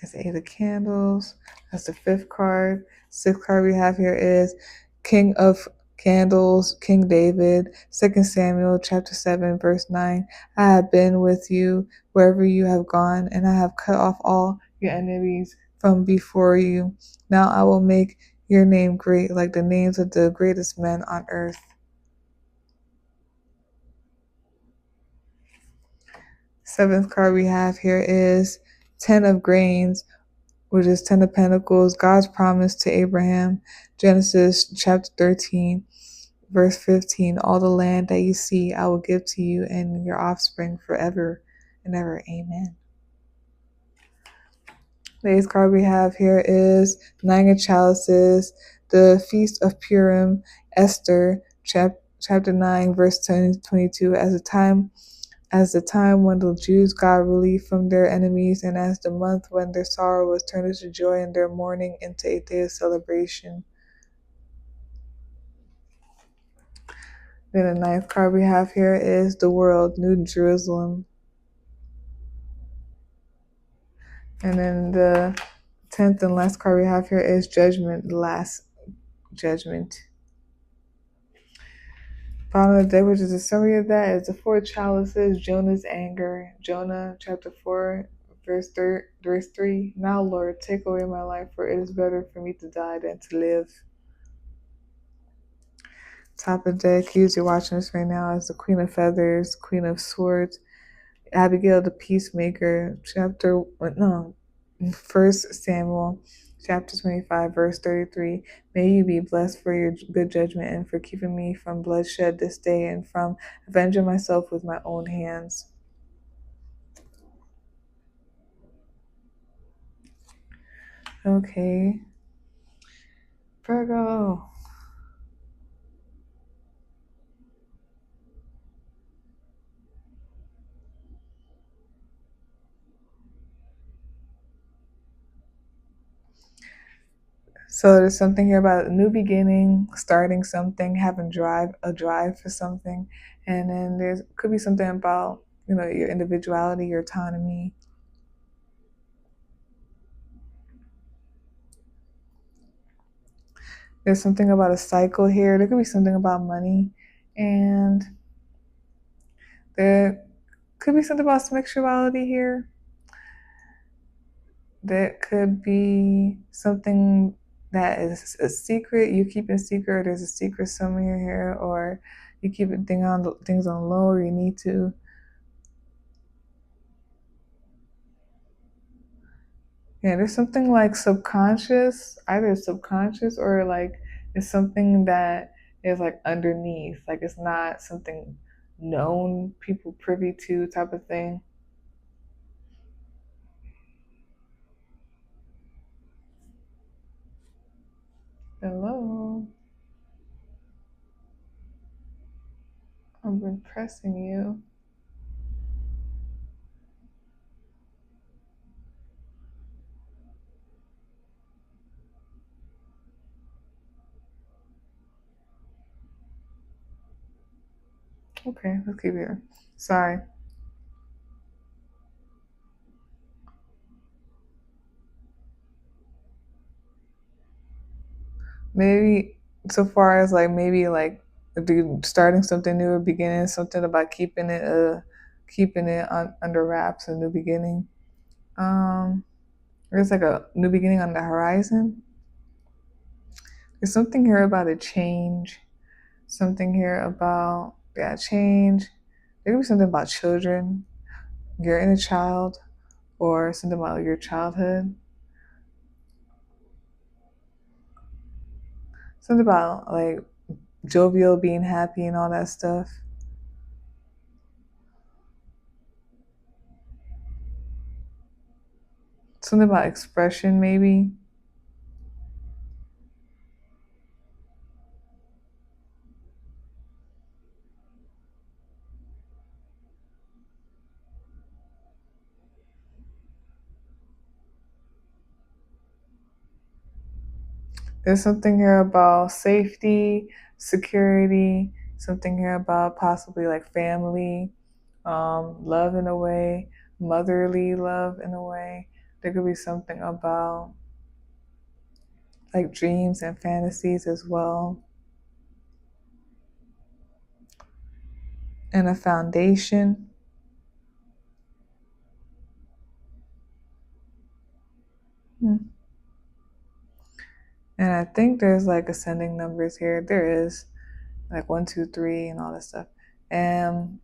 That's Eight of Candles. That's the fifth card. Sixth card we have here is King of Candles, King David, 2 Samuel chapter 7, verse 9. I have been with you wherever you have gone, and I have cut off all your enemies from before you. Now I will make your name great, like the names of the greatest men on earth. Seventh card we have here is Ten of Grains, which is Ten of Pentacles, God's promise to Abraham, Genesis chapter 13, verse 15. All the land that you see, I will give to you and your offspring forever and ever. Amen. The eighth card we have here is Nine of Chalices, the Feast of Purim, Esther, chapter 9, verse 22. As the time when the Jews got relief from their enemies, and as the month when their sorrow was turned into joy and their mourning into a day of celebration. Then the ninth card we have here is the world, New Jerusalem. And then the 10th and last card we have here is Judgment, the last judgment. Bottom of the deck, which is a summary of that, is the four chalices, Jonah's anger. Jonah chapter 4, verse 3. Now, Lord, take away my life, for it is better for me to die than to live. Top of the deck, usually watching this right now, is the Queen of Feathers, Queen of Swords, Abigail the Peacemaker, First Samuel, chapter 25, verse 33. May you be blessed for your good judgment and for keeping me from bloodshed this day and from avenging myself with my own hands. Okay. Virgo. So there's something here about a new beginning, starting something, having a drive for something, and then there's could be something about your individuality, your autonomy. There's something about a cycle here. There could be something about money, and there could be something about sexuality here. That could be something that is a secret you keep a secret, or there's a secret somewhere here, or you keep things on low, or you need to. Yeah, there's something like subconscious, either subconscious or like it's something that is like underneath, like it's not something known, people privy to type of thing. Hello, I've been pressing you. Okay, let's keep here. Sorry. Maybe so far as like maybe like starting something new or beginning something about keeping it under wraps, a new beginning. There's like a new beginning on the horizon. There's something here about a change. Something here about change. There could be something about children. You're in a child, or something about your childhood. Something about like jovial, being happy, and all that stuff. Something about expression, maybe. There's something here about safety, security, something here about possibly like family, love in a way, motherly love in a way. There could be something about like dreams and fantasies as well. And a foundation. Hmm. And I think there's like ascending numbers here. There is like 1, 2, 3, and all this stuff. And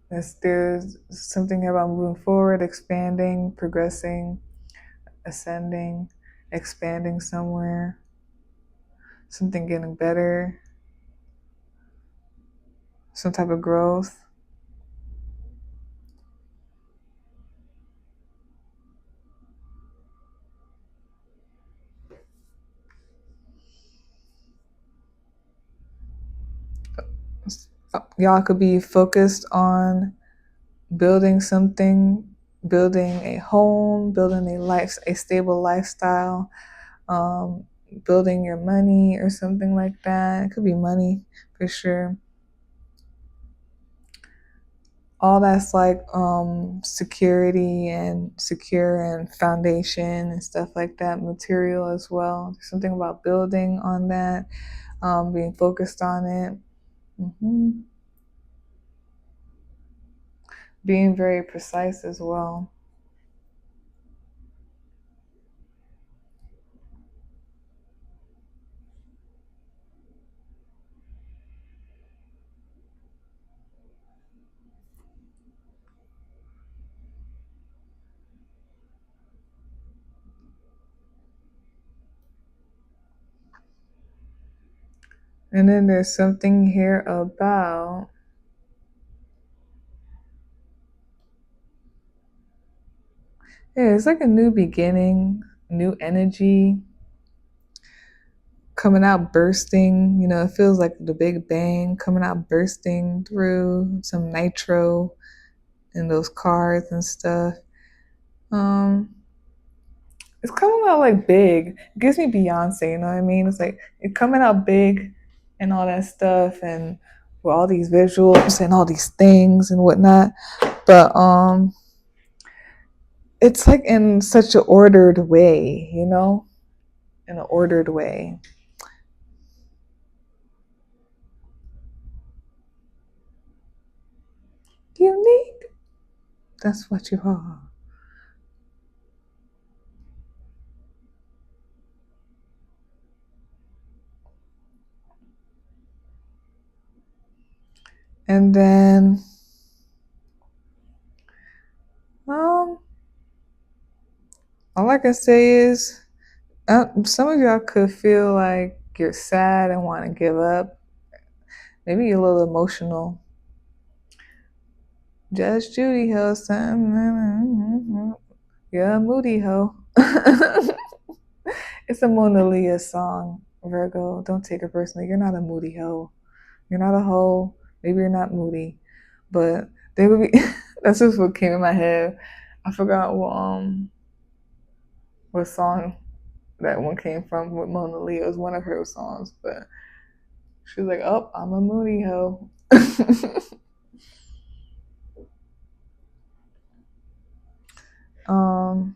there's something here about moving forward, expanding, progressing, ascending, expanding somewhere, something getting better, some type of growth. Y'all could be focused on building something, building a home, building a stable lifestyle, um, building your money or something like that. It could be money for sure. All that's like security and secure and foundation and stuff like that, material as well. There's something about building on that, being focused on it. Mm-hmm. Being very precise as well. And then there's something here about, yeah, it's like a new beginning, new energy coming out, bursting. You know, it feels like the Big Bang coming out, bursting through some nitro in those cars and stuff. Um, it's coming out like big. It gives me Beyonce, you know what I mean? It's like it's coming out big and all that stuff, and with all these visuals and all these things and whatnot. But it's like in such an ordered way, you know, in an ordered way. Unique. That's what you are. And then, um, all I can say is, some of y'all could feel like you're sad and want to give up. Maybe you're a little emotional. Judge Judy ho, son. You're a moody hoe. It's a Mona Leo song, Virgo. Don't take it personally. You're not a moody hoe. You're not a hoe. Maybe you're not moody, but they would be. That's just what came in my head. I forgot what song that one came from with Mona Leo. It was one of her songs, but she was like, "Oh, I'm a moody hoe." um,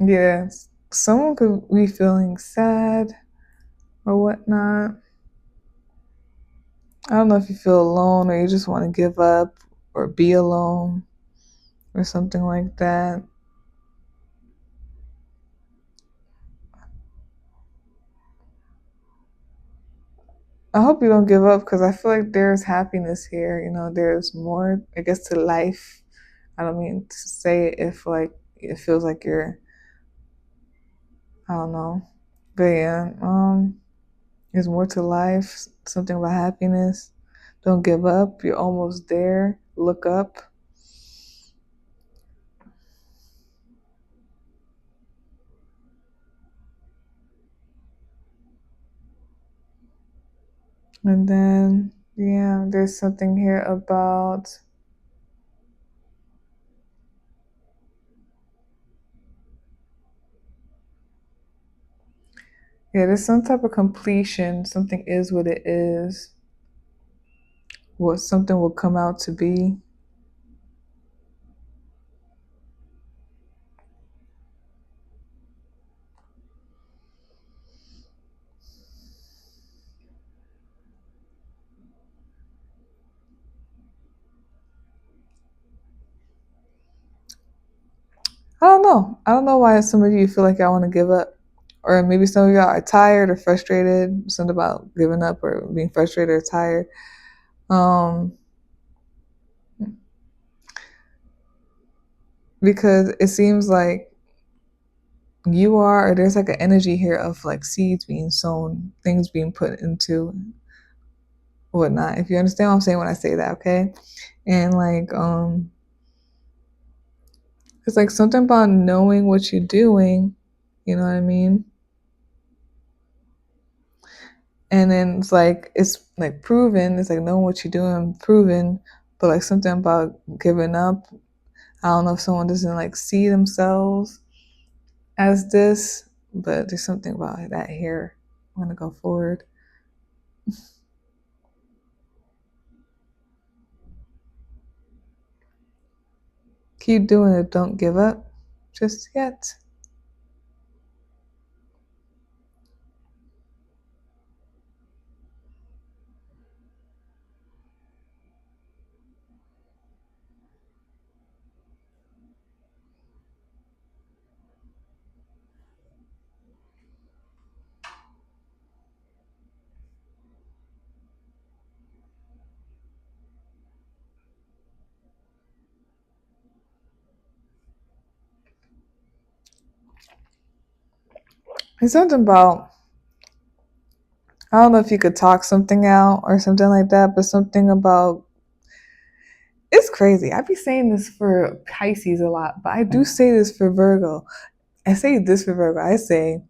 yeah, someone could be feeling sad or whatnot. I don't know if you feel alone or you just want to give up or be alone or something like that. I hope you don't give up because I feel like there's happiness here. You know, there's more, I guess, to life. I don't mean to say it if like it feels like you're, I don't know, but yeah, there's more to life. Something about happiness. Don't give up. You're almost there. Look up. And then, yeah, there's something here about, yeah, there's some type of completion. Something is what it is. What something will come out to be. I don't know. I don't know why some of you feel like y'all want to give up. Or maybe some of y'all are tired or frustrated. Something about giving up or being frustrated or tired. Um, because it seems like you are, or there's like an energy here of like seeds being sown, things being put into whatnot. If you understand what I'm saying when I say that, okay? And like, it's like something about knowing what you're doing, you know what I mean? And then it's like proven, it's like knowing what you're doing, proven, but like something about giving up. I don't know if someone doesn't like see themselves as this, but there's something about that here. I'm gonna go forward. Keep doing it, don't give up just yet. It's something about, I don't know if you could talk something out or something like that, but something about, it's crazy. I be saying this for Pisces a lot, but I do say this for Virgo. I say this for Virgo. I say,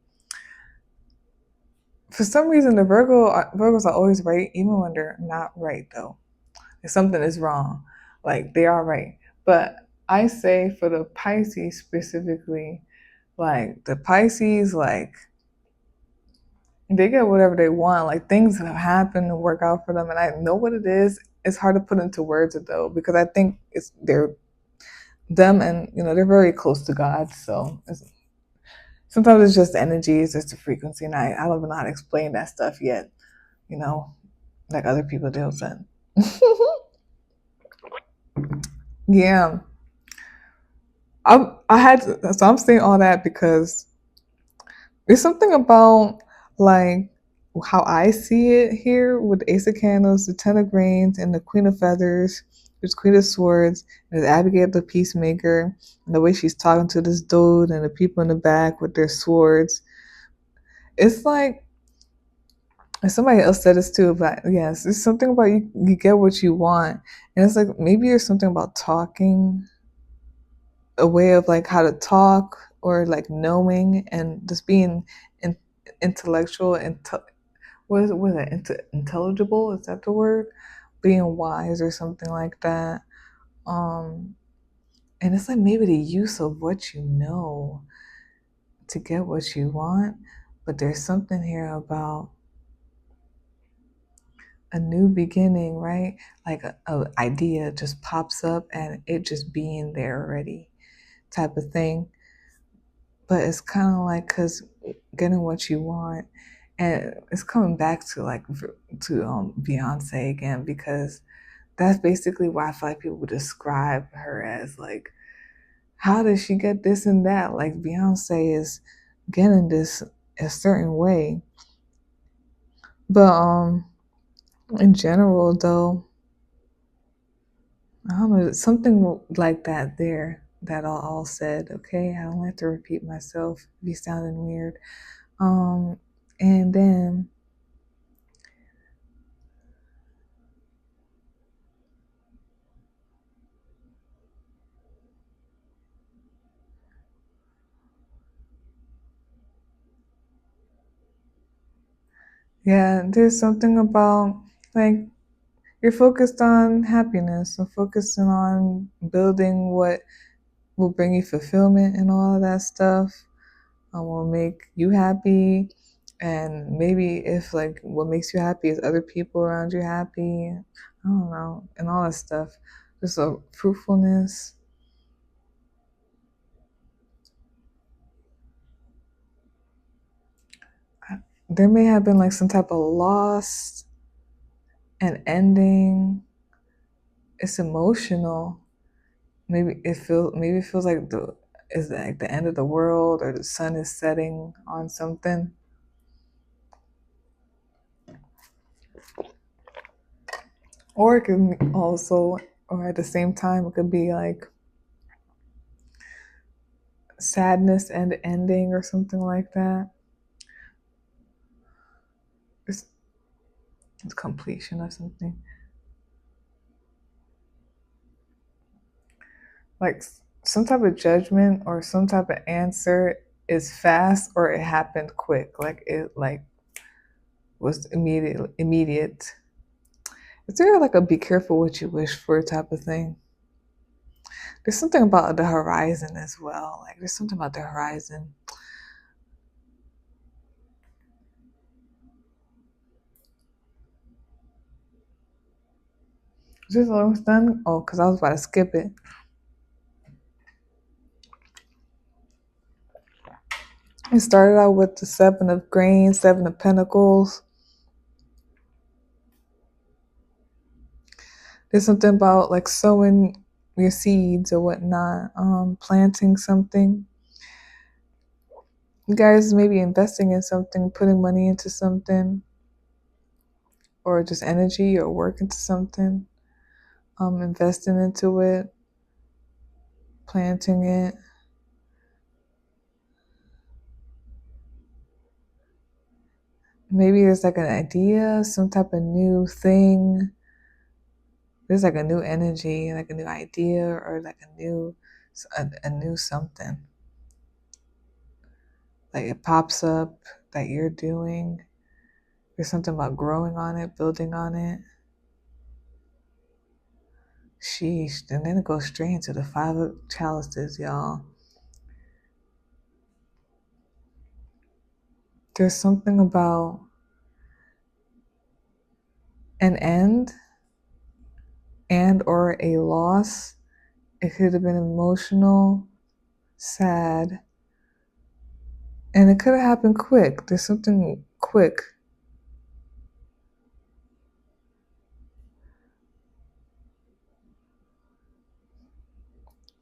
for some reason, the Virgos are always right, even when they're not right, though. If something is wrong, like they are right. But I say for the Pisces specifically, like the Pisces, like they get whatever they want. Like things have happened and work out for them, and I know what it is. It's hard to put into words though, because I think it's they're them, and they're very close to God. So sometimes it's just energy, it's just a frequency, and I don't even know how to explain that stuff yet. You know, like other people do. So yeah, I had to, so I'm saying all that because there's something about like how I see it here with the Ace of Candles, the Ten of Grains, and the Queen of Feathers. There's Queen of Swords, and there's Abigail the Peacemaker, and the way she's talking to this dude and the people in the back with their swords. It's like, and somebody else said this too, but yes, it's something about you get what you want. And it's like maybe there's something about talking, a way of like how to talk or like knowing and just being in, intellectual and what is it? Intelligible? Is that the word? Being wise or something like that. Um, and it's like maybe the use of what you know to get what you want. But there's something here about a new beginning, right? Like a idea just pops up and it just being there already, type of thing. But it's kind of like because getting what you want, and it's coming back to like to Beyonce again, because that's basically why I feel like people would describe her as like, how does she get this and that? Like Beyonce is getting this a certain way. But in general though, I don't know, something like that there that I all said, okay? I don't like to repeat myself, be sounding weird. Um and then yeah, there's something about like you're focused on happiness and focusing on building what will bring you fulfillment and all of that stuff. Will make you happy, and maybe if like what makes you happy is other people around you happy. I don't know, and all that stuff. Just a fruitfulness. There may have been like some type of loss and ending. It's emotional. Maybe it feels like the is like the end of the world or the sun is setting on something. Or it could also, or at the same time, it could be like sadness and ending or something like that. It's completion of something. Like some type of judgment or some type of answer is fast or it happened quick. Like it like was immediate. Is there like a be careful what you wish for type of thing? There's something about the horizon as well. Like there's something about the horizon. Is this almost done? Oh, because I was about to skip it. It started out with the Seven of Grains, Seven of Pentacles. There's something about like sowing your seeds or whatnot, planting something. You guys maybe investing in something, putting money into something, or just energy or work into something, investing into it, planting it. maybe there's like an idea, some type of new thing. There's like a new energy, like a new idea, or like a new something. Like it pops up that you're doing. There's something about growing on it, building on it. Sheesh. And then it goes straight into the 5 of chalices, y'all. There's something about an end and or a loss. It could have been emotional, sad, and it could have happened quick. There's something quick.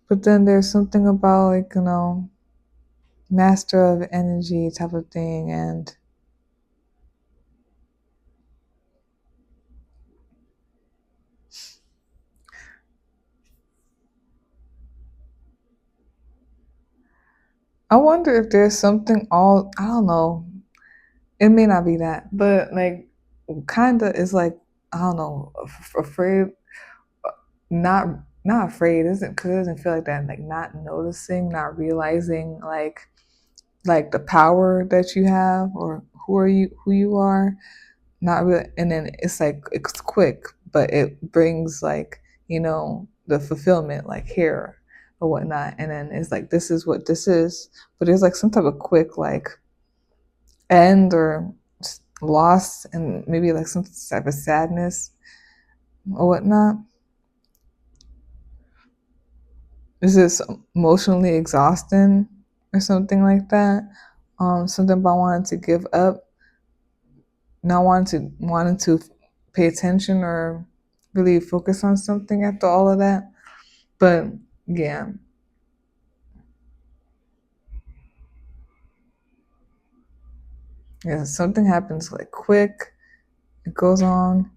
But then there's something about, like, master of energy type of thing. And I wonder if there's something I don't know. It may not be that, but like, kind of is like, I don't know, afraid, not not afraid, isn't, because it doesn't feel like that. Like not noticing, not realizing, like the power that you have, or who you are. Not really, and then it's like it's quick, but it brings, like, the fulfillment, like here or whatnot. And then it's like, this is what this is, but there's like some type of quick, like, end or loss, and maybe like some type of sadness or whatnot. Is this emotionally exhausting or something like that? Something about wanting to give up, not wanting to pay attention or really focus on something after all of that. But yeah, yeah, something happens like quick. It goes on,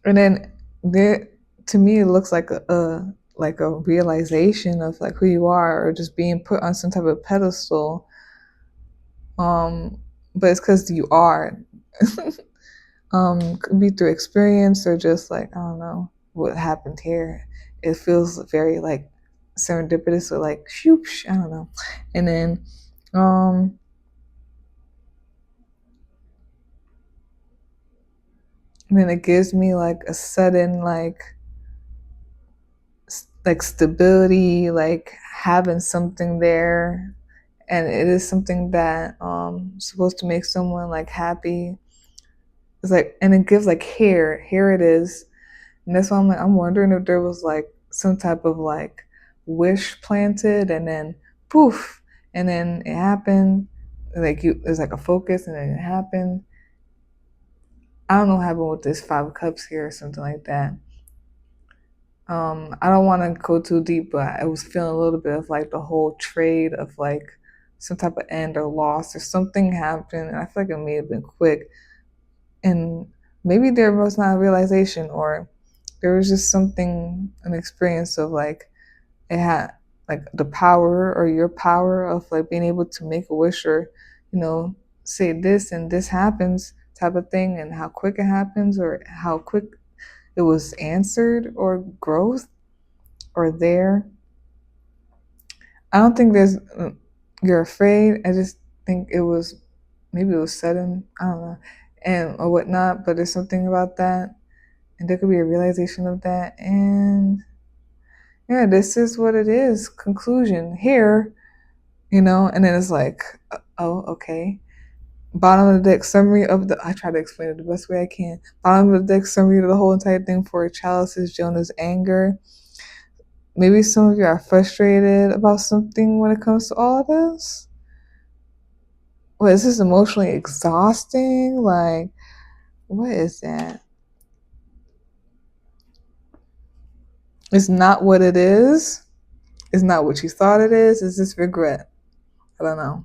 and then there, to me, it looks like a realization of like who you are, or just being put on some type of pedestal. But it's because you are. Could be through experience, or just like, I don't know what happened here. It feels very like serendipitous, or like shoosh, I don't know. And then um and then it gives me like a sudden, like stability, like having something there. And it is something that supposed to make someone like happy. It's like, and it gives like, here it is. And that's why I'm like, I'm wondering if there was like some type of like wish planted, and then poof, and then it happened. Like, there's like a focus, and then it happened. I don't know what happened with this 5 of Cups here, or something like that. I don't want to go too deep, but I was feeling a little bit of like the whole trade of like some type of end or loss, or something happened, and I feel like it may have been quick. And maybe there was not a realization, or there was just something, an experience of like, it had like the power, or your power of like being able to make a wish, or say this and this happens type of thing, and how quick it happens, or how quick it was answered, or growth, or there. I don't think you're afraid. I just think it was, maybe it was sudden, I don't know, and or whatnot. But there's something about that, and there could be a realization of that. And yeah, this is what it is. Conclusion here, and then it's like, oh, okay. Bottom of the deck summary of I try to explain it the best way I can. Bottom of the deck summary of the whole entire thing for Chalice's Jonah's anger. Maybe some of you are frustrated about something when it comes to all of this. What is this, emotionally exhausting? Like, what is that? It's not what it is. It's not what you thought it is. It's just regret. I don't know.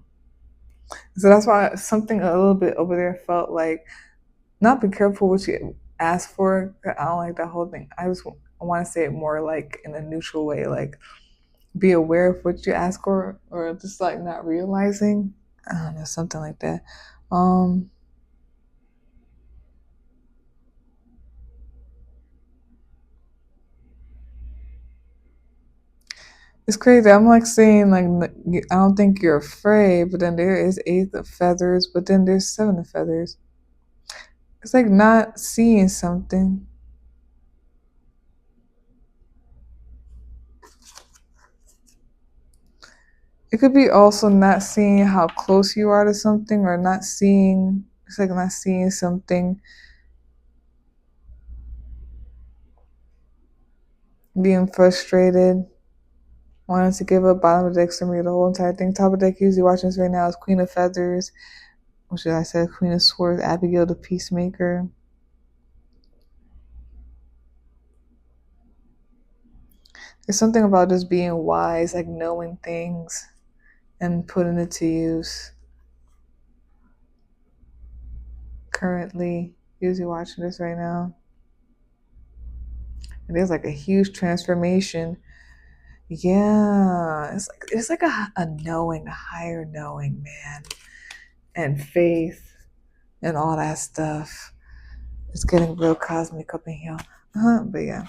So that's why something a little bit over there felt like, not be careful what you ask for. I don't like that whole thing. I want to say it more like in a neutral way, like be aware of what you ask for, or just like not realizing. I don't know, something like that. It's crazy. I'm like saying like I don't think you're afraid, but then there is 8 of feathers, but then there's 7 of feathers. It's like not seeing something. It could be also not seeing how close you are to something, or not seeing. It's like not seeing something, being frustrated, wanting to give up. Bottom of the deck, summary of the whole entire thing. Top of the deck, usually watching this right now, is Queen of Feathers, which I said Queen of Swords, Abigail the Peacemaker. There's something about just being wise, like knowing things and putting it to use. Currently, usually watching this right now. And there's like a huge transformation. Yeah, it's like a knowing, a higher knowing, man, and faith and all that stuff. It's getting real cosmic up in here. But yeah.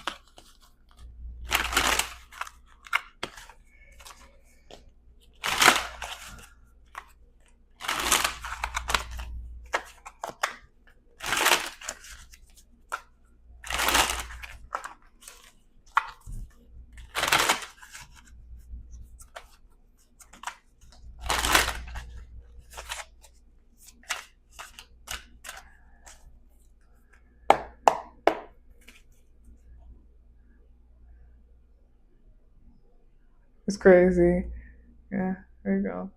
It's crazy. Yeah, there you go.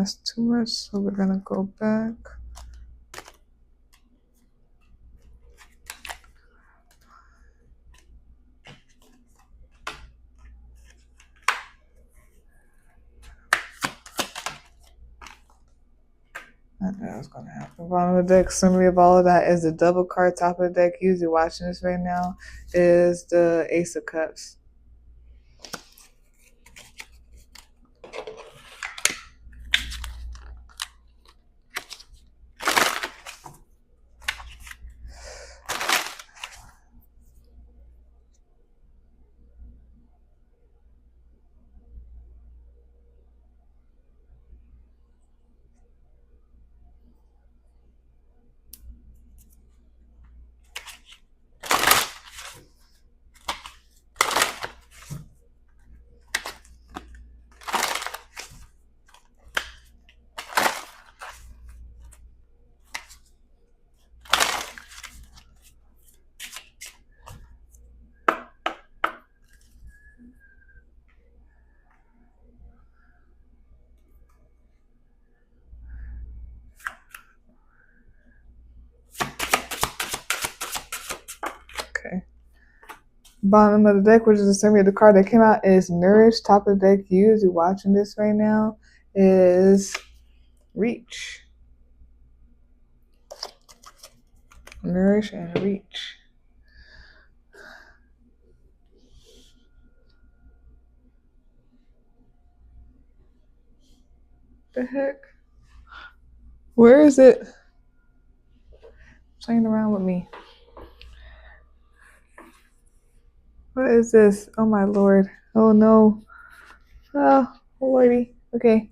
That's too much, so we're gonna go back. I knew that was gonna happen. Bottom of the deck, summary of all of that is the double card. Top of the deck, usually watching this right now, is the Ace of Cups. Okay. Bottom of the deck, which is the summary of the card that came out, is Nourish. Top of the deck, usually watching this right now, is Reach. Nourish and Reach. The heck? Where is it? Playing around with me. What is this? Oh my lord. Oh no. Oh, lordy. Okay.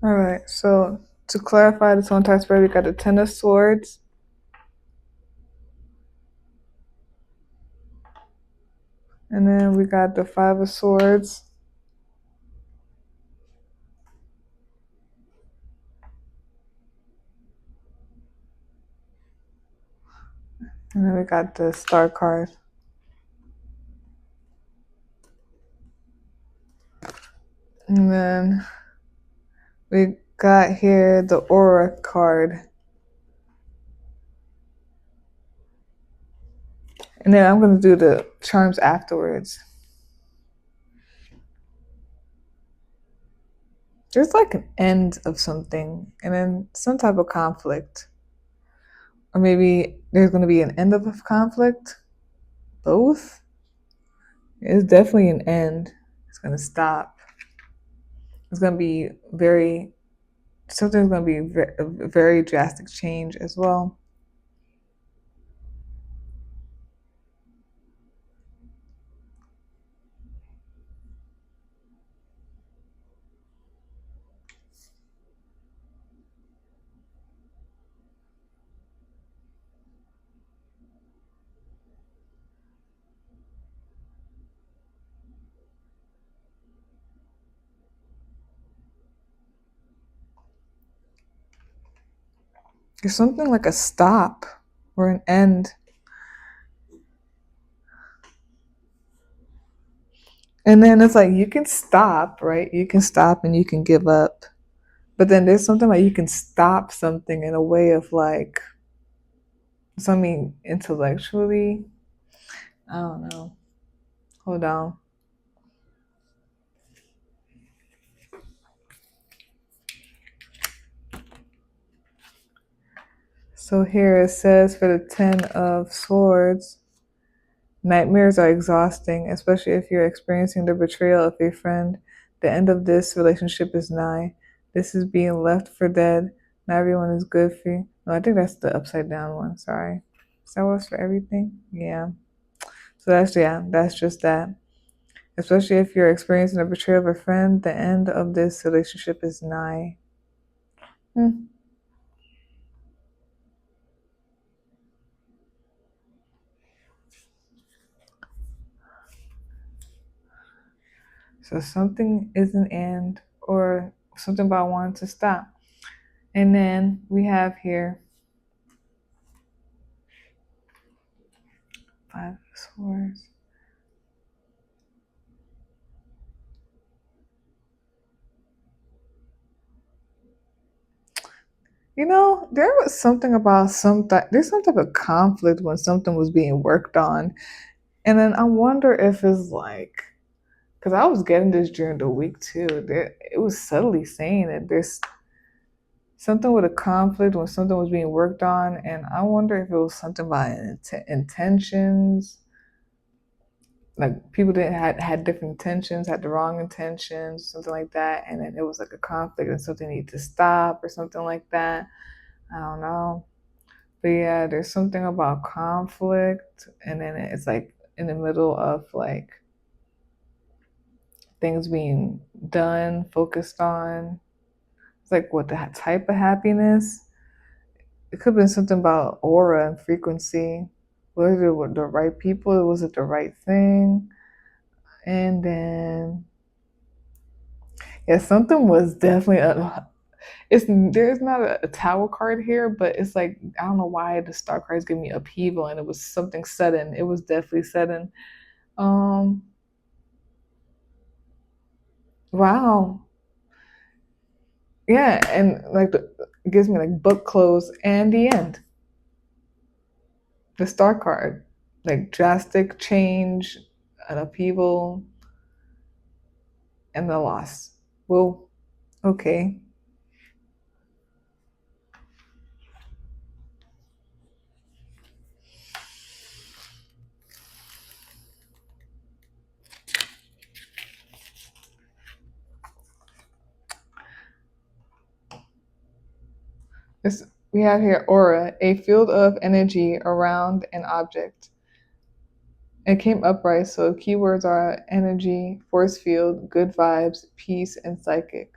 All right. So to clarify this one entire spread, we got the Ten of Swords, And then we got the Five of Swords. And then we got the Star card. And then we got here the Aura card. And then I'm going to do the charms afterwards. There's like an end of something and then some type of conflict. Or maybe there's going to be an end of a conflict. Both. It's definitely an end. It's going to stop. It's going to be something's going to be a very drastic change as well. There's something like a stop or an end. And then it's like you can stop, right? You can stop and you can give up. But then there's something like you can stop something in a way of like something intellectually. I don't know. Hold on. So here it says for the 10 of Swords, nightmares are exhausting, especially if you're experiencing the betrayal of a friend. The end of this relationship is nigh. This is being left for dead. Not everyone is good for you. No, I think that's the upside down one. Sorry. Is that what's for everything? Yeah. So that's just that. Especially if you're experiencing the betrayal of a friend, the end of this relationship is nigh. So something is an end or something about wanting to stop. And then we have here Five of Swords. You know, there was something about there's some type of conflict when something was being worked on. And then I wonder if it's like, because I was getting this during the week too. It was subtly saying that there's something with a conflict when something was being worked on. And I wonder if it was something about intentions. Like people didn't had different intentions, had the wrong intentions, something like that, and then it was like a conflict and something needed to stop or something like that. I don't know. But yeah, there's something about conflict, and then it's like in the middle of like things being done, focused on. It's like what the type of happiness? It could have been something about aura and frequency. Was it with the right people? Was it the right thing? And then yeah, something was definitely there's not a tower card here, but it's like I don't know why the star cards give me upheaval, and it was something sudden. It was definitely sudden. Um, wow, yeah, and like it gives me like book close and the end. The star card, like drastic change, an upheaval, and the loss. Well, okay. This, we have here aura, a field of energy around an object. It came upright, so keywords are energy, force field, good vibes, peace, and psychic.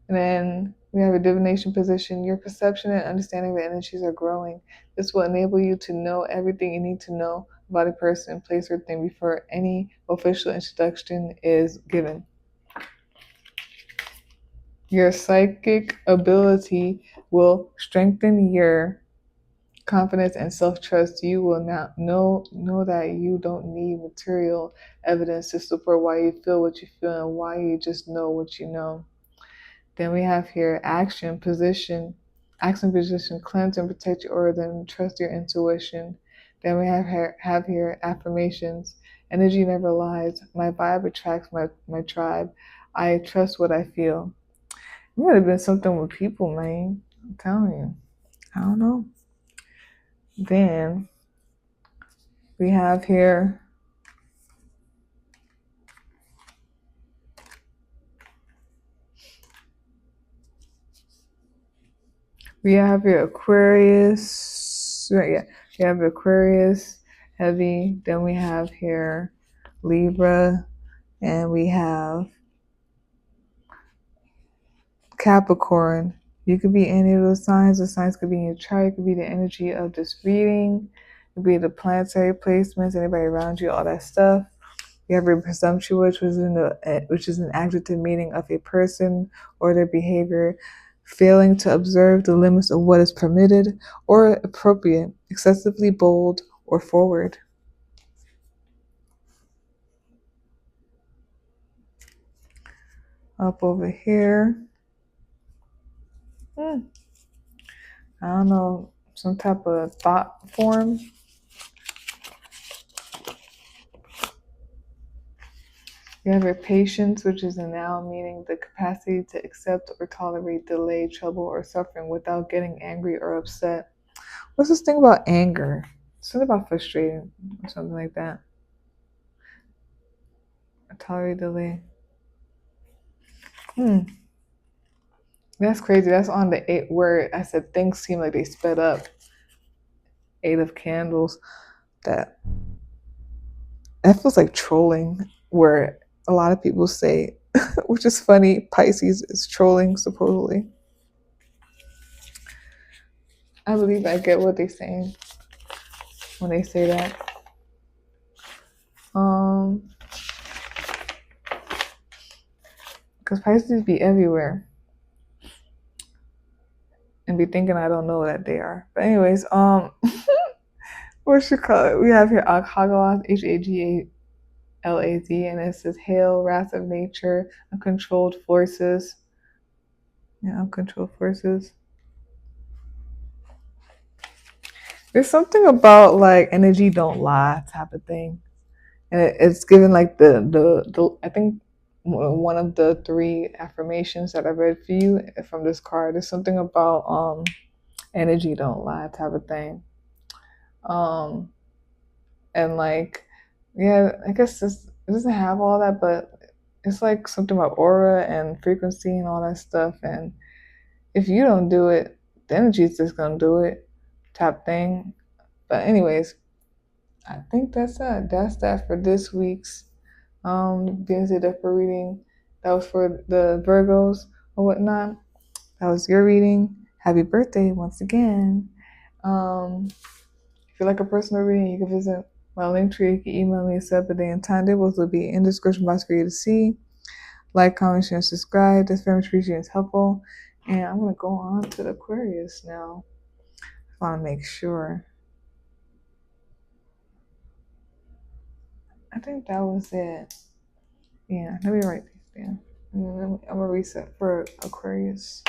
And then we have a divination position. Your perception and understanding of the energies are growing. This will enable you to know everything you need to know about a person, place, or thing before any official introduction is given. Your psychic ability will strengthen your confidence and self-trust. You will now know that you don't need material evidence to support why you feel what you feel and why you just know what you know. Then we have here action position, cleanse and protect your aura, then trust your intuition. Then we have here affirmations. Energy never lies. My vibe attracts my tribe. I trust what I feel. It might have been something with people, man. I'm telling you. I don't know. Then we have here your Aquarius. Yeah, we have Aquarius heavy. Then we have here Libra, and we have Capricorn. You could be any of those signs. The signs could be in your chart. It could be the energy of this reading. It could be the planetary placements, anybody around you, all that stuff. You have your presumptuous, which is an adjective meaning of a person or their behavior failing to observe the limits of what is permitted or appropriate, excessively bold or forward. Up over here, I don't know, some type of thought form. You have your patience, which is a noun meaning the capacity to accept or tolerate delay, trouble, or suffering without getting angry or upset. What's this thing about anger? Something about frustrating or something like that. Tolerate delay. That's crazy. That's on the 8 where I said things seem like they sped up. 8 of candles. That feels like trolling, where a lot of people say, which is funny, Pisces is trolling supposedly. I believe I get what they're saying when they say that. Because Pisces be everywhere and be thinking I don't know that they are. But anyways, what should call it? We have here Hagalath, Hagalaz, and it says hail, wrath of nature, uncontrolled forces. Yeah, uncontrolled forces. There's something about like energy don't lie type of thing. And it's given like the I think one of the 3 affirmations that I read for you from this card. There's something about energy don't lie type of thing. And like, yeah, I guess it doesn't have all that, but it's like something about aura and frequency and all that stuff. And if you don't do it, the energy's just gonna do it type thing. But anyways, I think that's that. That's that for this week's Wednesday for reading. That was for the Virgos or whatnot. That was your reading. Happy birthday once again. If you like a personal reading, you can visit my link tree. You can email me a separate day and time. Tables will be in the description box for you to see. Like, comment, share, and subscribe. This very much reading is helpful. And I'm going to go on to the Aquarius now. I want to make sure. I think that was it. Yeah, let me write these down. I'm going to reset for Aquarius.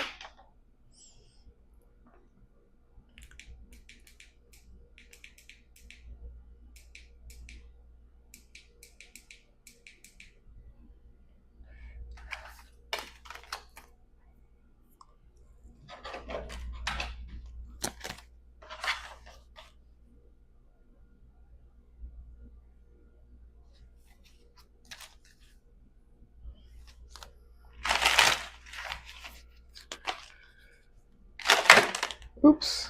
Oops.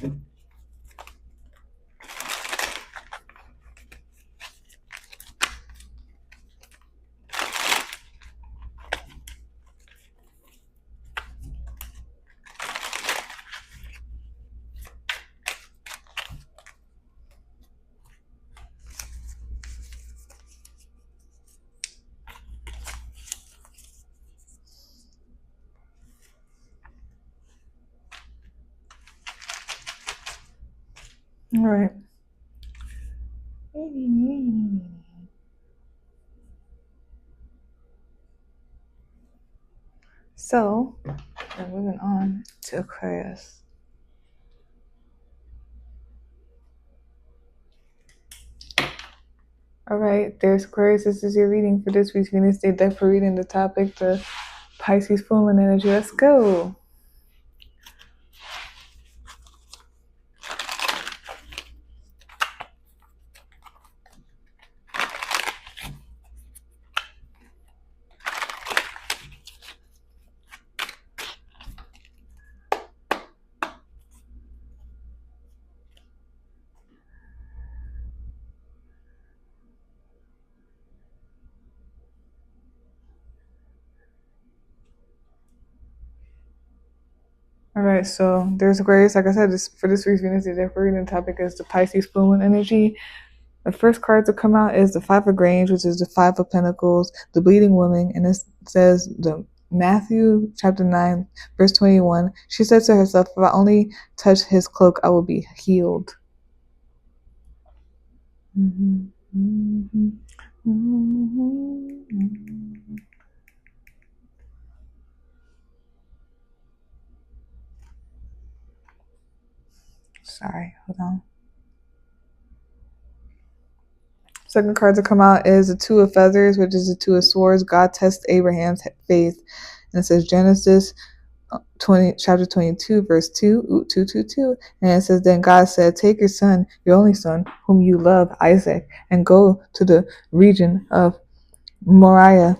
All right. So, we're moving on to Aquarius. All right, there's Aquarius. This is your reading for this week's Venus Day deck for reading the topic, the Pisces full moon energy. Let's go. All right, so there's Aquarius. Like I said, for this week's Venus Day deck for reading the topic is the Pisces full moon energy. The first card to come out is the Five of Grange, which is the Five of Pentacles, the Bleeding Woman, and it says the Matthew chapter 9, verse 21. She said to herself, if I only touch his cloak, I will be healed. Sorry, hold on. Second card to come out is the Two of Feathers, which is the Two of Swords. God tests Abraham's faith. And it says Genesis 20, chapter 22, verse 2, 2. And it says, then God said, take your son, your only son, whom you love, Isaac, and go to the region of Moriah.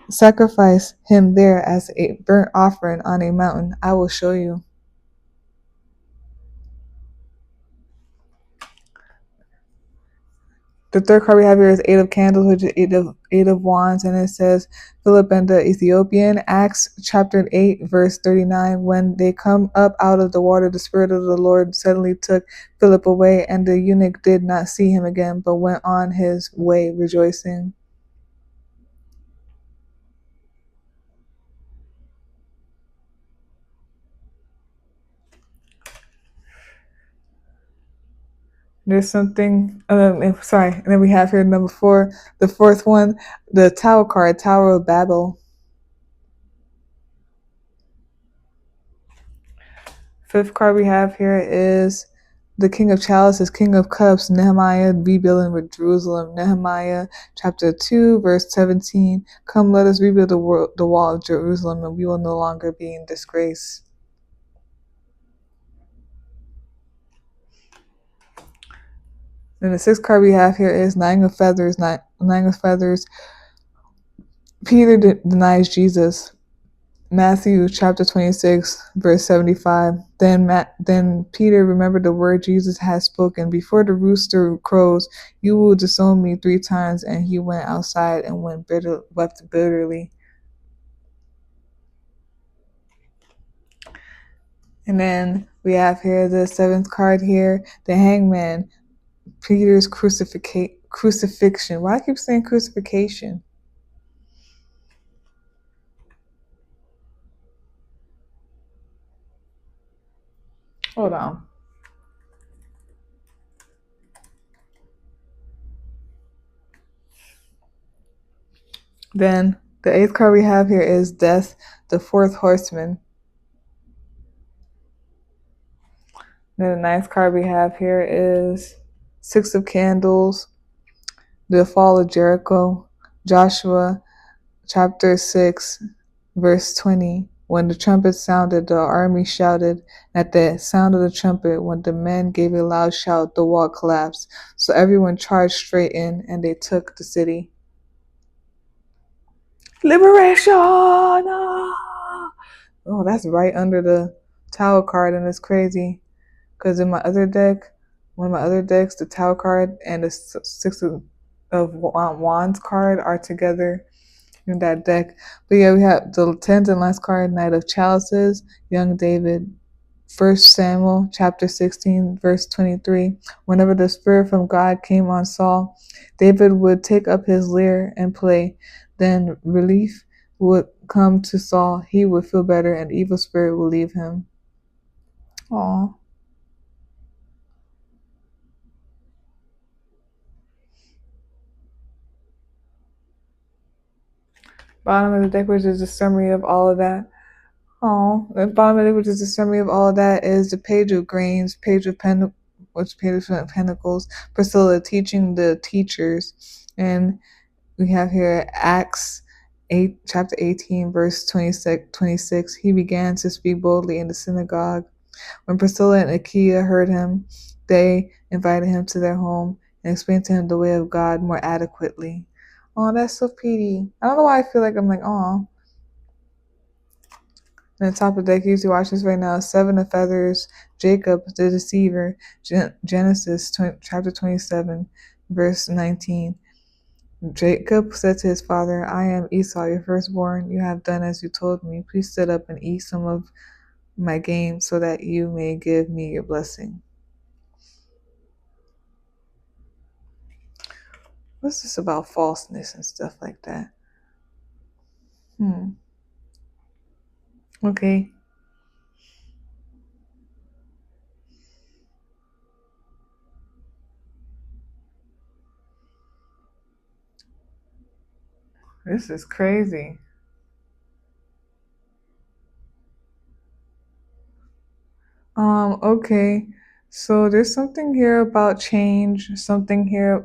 Sacrifice him there as a burnt offering on a mountain. I will show you. The third card we have here is Eight of Candles, which is eight of Wands, and it says Philip and the Ethiopian. Acts chapter 8, verse 39. When they come up out of the water, the Spirit of the Lord suddenly took Philip away, and the eunuch did not see him again, but went on his way rejoicing. There's something, sorry, and then we have here number 4, the fourth one, the Tower card, Tower of Babel. Fifth card we have here is the King of Chalices, King of Cups, Nehemiah rebuilding with Jerusalem. Nehemiah chapter 2, verse 17. Come, let us rebuild the wall of Jerusalem, and we will no longer be in disgrace. Then the sixth card we have here is Nine of Feathers. Nine of Feathers. Peter denies Jesus. Matthew chapter 26, verse 75. Then Peter remembered the word Jesus had spoken. Before the rooster crows, you will disown me 3 times. And he went outside and wept bitterly. And then we have here the 7th card here, the Hangman. Peter's crucifixion. Why do I keep saying crucifixion? Hold on. Then the 8th card we have here is Death, the 4th horseman. Then the 9th card we have here is 6 of Candles, the fall of Jericho. Joshua chapter 6, verse 20. When the trumpet sounded, the army shouted. At the sound of the trumpet, when the men gave a loud shout, the wall collapsed. So everyone charged straight in, and they took the city. Liberation! Oh, that's right under the Tower card, and it's crazy. because in my other deck, one of my other decks, the Tower card and the Six of Wands card are together in that deck. But yeah, we have the 10th and last card, Knight of Chalices, Young David. 1 Samuel chapter 16, verse 23. Whenever the Spirit from God came on Saul, David would take up his lyre and play. Then relief would come to Saul. He would feel better, and the evil spirit would leave him. Aww. Bottom of the deck, which is a summary of all of that. Oh, the bottom of it, which is a summary of all of that, is the Page of Grains, Page of Pentacles, Priscilla teaching the teachers, and we have here Acts 8, chapter 18, verse 26. He began to speak boldly in the synagogue. When Priscilla and Aquila heard him, they invited him to their home and explained to him the way of God more adequately. Oh, that's so pretty. I don't know why I feel like I'm like, oh. And the top of the deck, usually watch this right now, Seven of Feathers, Jacob, the deceiver, Genesis chapter 27, verse 19. Jacob said to his father, I am Esau, your firstborn. You have done as you told me. Please sit up and eat some of my game so that you may give me your blessing. What's this about falseness and stuff like that? Okay. This is crazy. Okay. So there's something here about change, something here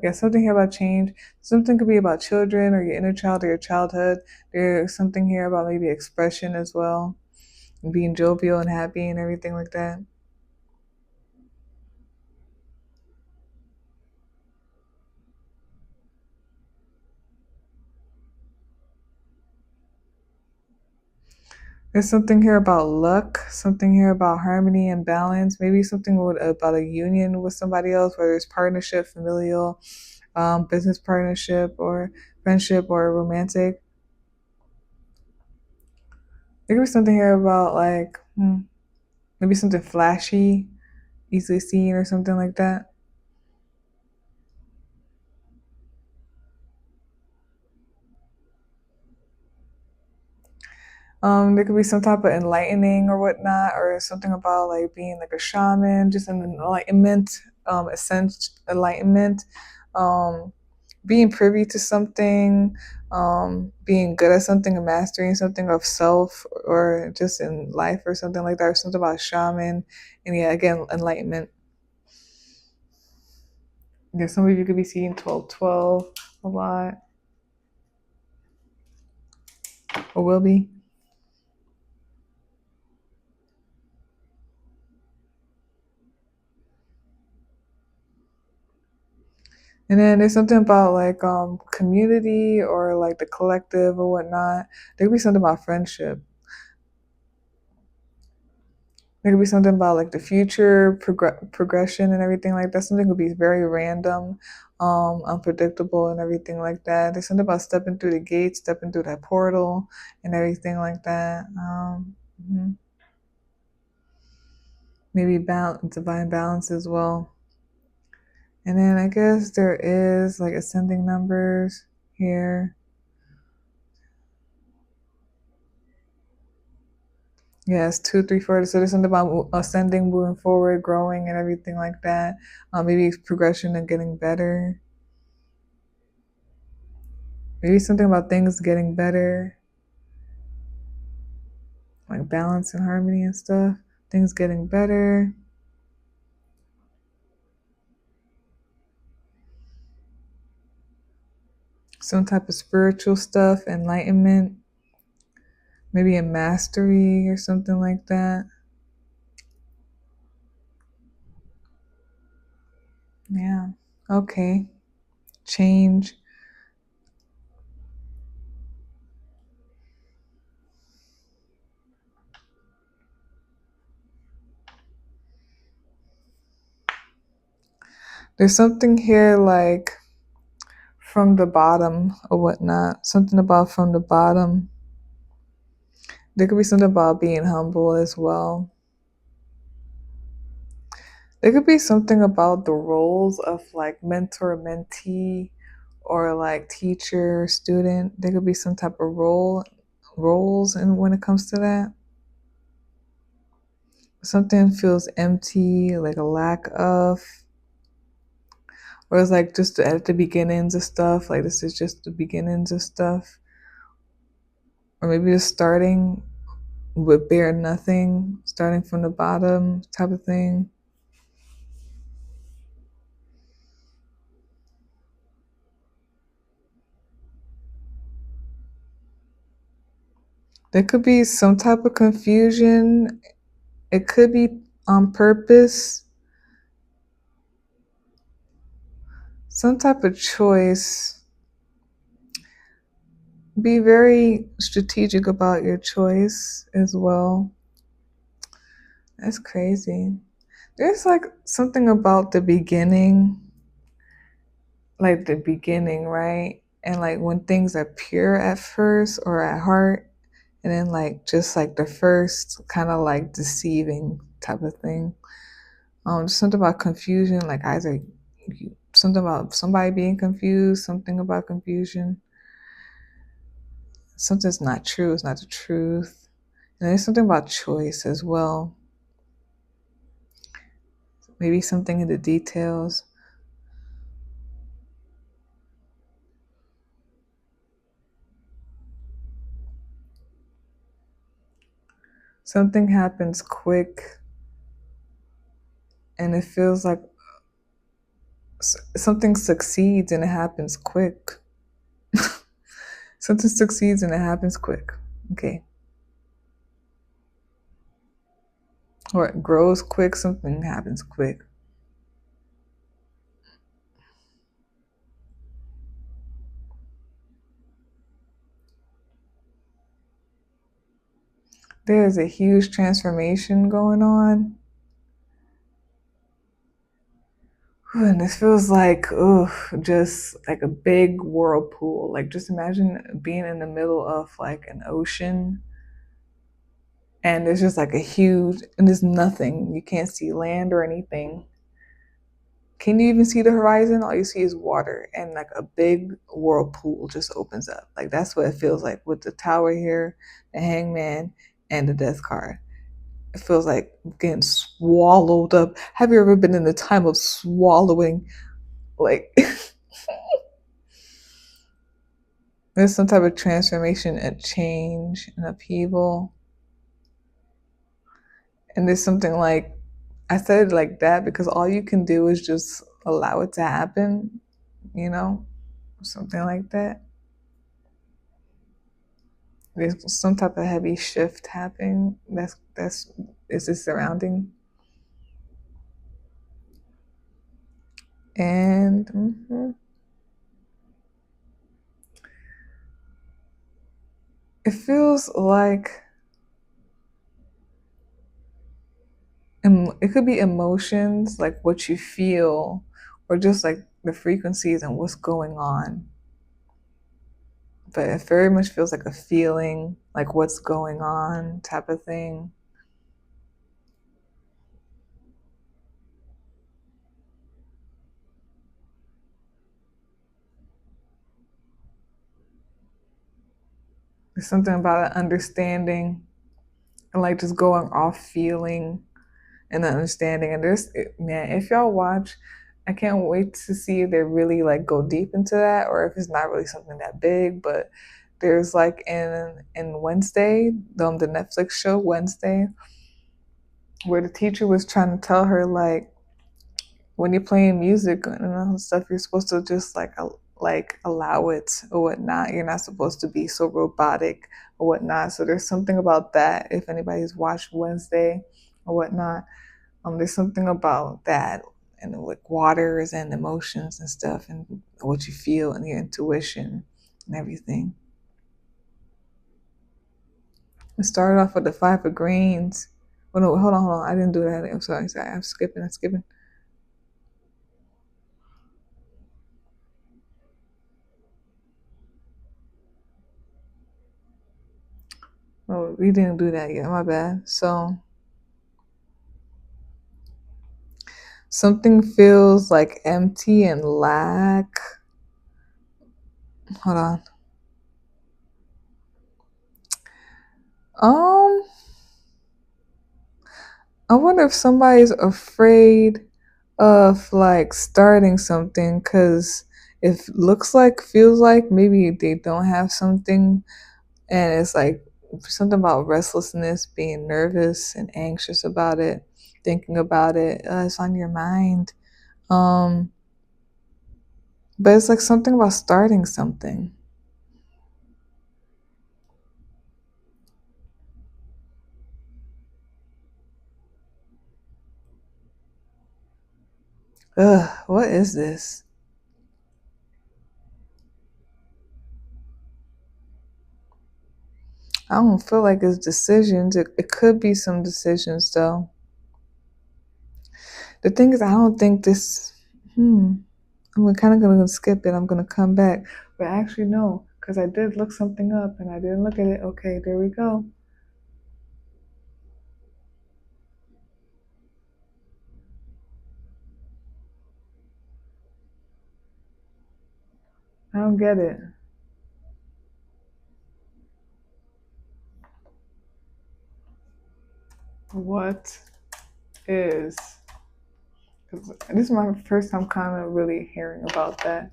about change. Something could be about children or your inner child or your childhood. There's something here about maybe expression as well, being jovial and happy and everything like that. There's something here about luck, something here about harmony and balance, maybe something about a union with somebody else, whether it's partnership, familial, business partnership, or friendship, or romantic. There could be something here about like maybe something flashy, easily seen, or something like that. There could be some type of enlightening or whatnot, or something about like being like a shaman, just an enlightenment, enlightenment, um, being privy to something, being good at something and mastering something of self or just in life or something like that, or something about shaman, and yeah, again, enlightenment. Yeah, some of you could be seeing 1212 a lot, or will be. And then there's something about like community or like the collective or whatnot. There could be something about friendship. There could be something about like the future progression and everything like that. Something could be very random, unpredictable and everything like that. There's something about stepping through the gate, stepping through that portal and everything like that. Maybe divine balance as well. And then I guess there is like ascending numbers here. Yes, 2, 3, 4. So there's something about ascending, moving forward, growing, and everything like that. Maybe progression and getting better. Maybe something about things getting better, like balance and harmony and stuff. Things getting better. Some type of spiritual stuff, enlightenment. Maybe a mastery or something like that. Yeah. Okay. Change. There's something here like from the bottom or whatnot. Something about from the bottom. There could be something about being humble as well. There could be something about the roles of like mentor, mentee, or like teacher, student. There could be some type of roles and when it comes to that. Something feels empty, like a lack of, or it's like just at the beginnings of stuff, like this is just the beginnings of stuff. Or maybe just starting with bare nothing, starting from the bottom type of thing. There could be some type of confusion. It could be on purpose. Some type of choice. Be very strategic about your choice as well. That's crazy. There's like something about the beginning, like the beginning, right? And like when things are pure at first or at heart, and then like just like the first kind of like deceiving type of thing. Something about confusion, like either something about somebody being confused, something about confusion. Something's not true, it's not the truth. And there's something about choice as well. Maybe something in the details. Something happens quick and it feels like something succeeds and it happens quick. Something succeeds and it happens quick. Okay. Or it grows quick, something happens quick. There's a huge transformation going on. And this feels like, just like a big whirlpool. Like, just imagine being in the middle of like an ocean and there's just like a huge, and there's nothing. You can't see land or anything. Can you even see the horizon? All you see is water and like a big whirlpool just opens up. Like, that's what it feels like with the tower here, the hangman, and the death card. It feels like getting swallowed up. Have you ever been in the time of swallowing? Like, there's some type of transformation and change and upheaval. And there's something like, I said it like that because all you can do is just allow it to happen, you know? Something like that. There's some type of heavy shift happening that's is just surrounding. And it feels like it could be emotions, like what you feel, or just like the frequencies and what's going on. But it very much feels like a feeling, like what's going on type of thing. There's something about an understanding and like just going off feeling and understanding. And there's, man, if y'all watch, I can't wait to see if they really like go deep into that or if it's not really something that big. But there's like in Wednesday, the Netflix show Wednesday, where the teacher was trying to tell her like when you're playing music and stuff, you're supposed to just like allow it or whatnot. You're not supposed to be so robotic or whatnot. So there's something about that. If anybody's watched Wednesday or whatnot, there's something about that and like waters and emotions and stuff and what you feel and your intuition and everything. It started off with the five of greens. Oh no, hold on. I didn't do that. I'm sorry. I'm skipping. Oh, we didn't do that yet. My bad. So something feels like empty and lack. Hold on. Um, I wonder if somebody's afraid of like starting something because if looks like, feels like maybe they don't have something, and it's like something about restlessness, being nervous and anxious about it, thinking about it. It's on your mind. Um, but it's like something about starting something. Ugh, what is this? I don't feel like it's decisions. It could be some decisions though. The thing is, I don't think this. I'm kind of gonna skip it. I'm gonna come back, but actually no, because I did look something up and I didn't look at it. Okay, there we go. I don't get it. What is? Cause this is my first time kind of really hearing about that.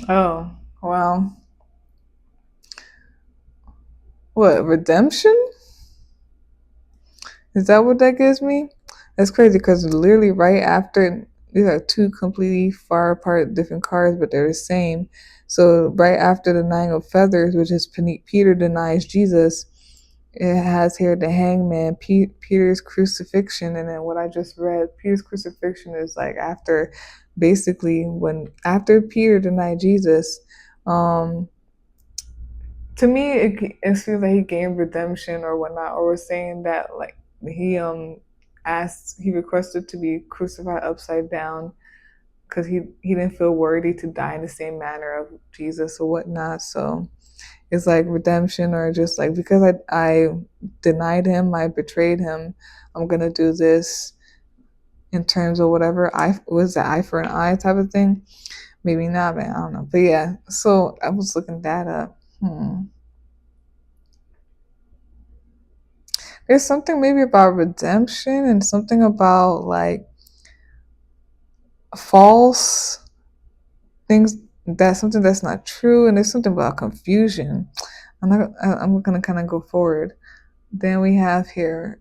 Oh, wow. What, redemption? Is that what that gives me? That's crazy because literally right after, these are two completely far apart different cards, but they're the same. So right after the Nine of Feathers, which is Peter denies Jesus, it has here the Hangman, Peter's crucifixion, and then what I just read, Peter's crucifixion is like after, basically when after Peter denied Jesus. Um, to me, it feels like he gained redemption or whatnot, or was saying that like he asked, he requested to be crucified upside down because he didn't feel worthy to die in the same manner of Jesus or whatnot. So it's like redemption, or just like because I denied him, I betrayed him, I'm gonna do this in terms of whatever I was, the eye for an eye type of thing. Maybe not, man. I don't know. But yeah, so I was looking that up. There's something maybe about redemption and something about like false things, that's something that's not true, and there's something about confusion. I'm gonna kind of go forward. Then we have here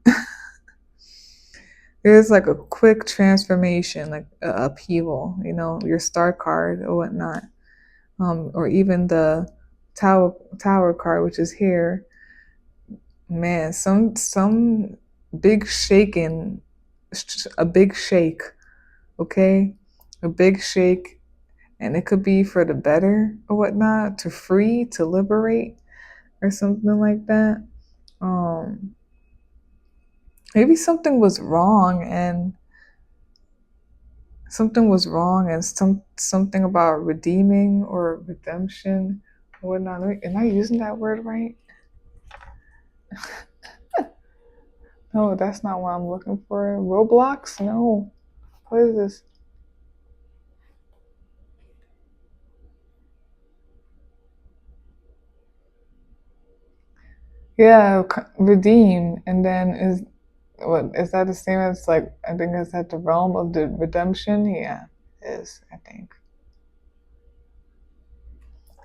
there's like a quick transformation, like upheaval, your star card or whatnot, or even the tower card, which is here. Man, some big shaking, a big shake, okay, a big shake, and it could be for the better or whatnot, to free, to liberate, or something like that. Um, maybe something about redeeming or redemption or whatnot. Am I using that word right? No, that's not what I'm looking for. Roblox? No. What is this? Yeah, redeem. And then is that the same as, like, I think it's at the realm of the redemption? Yeah, it is, I think.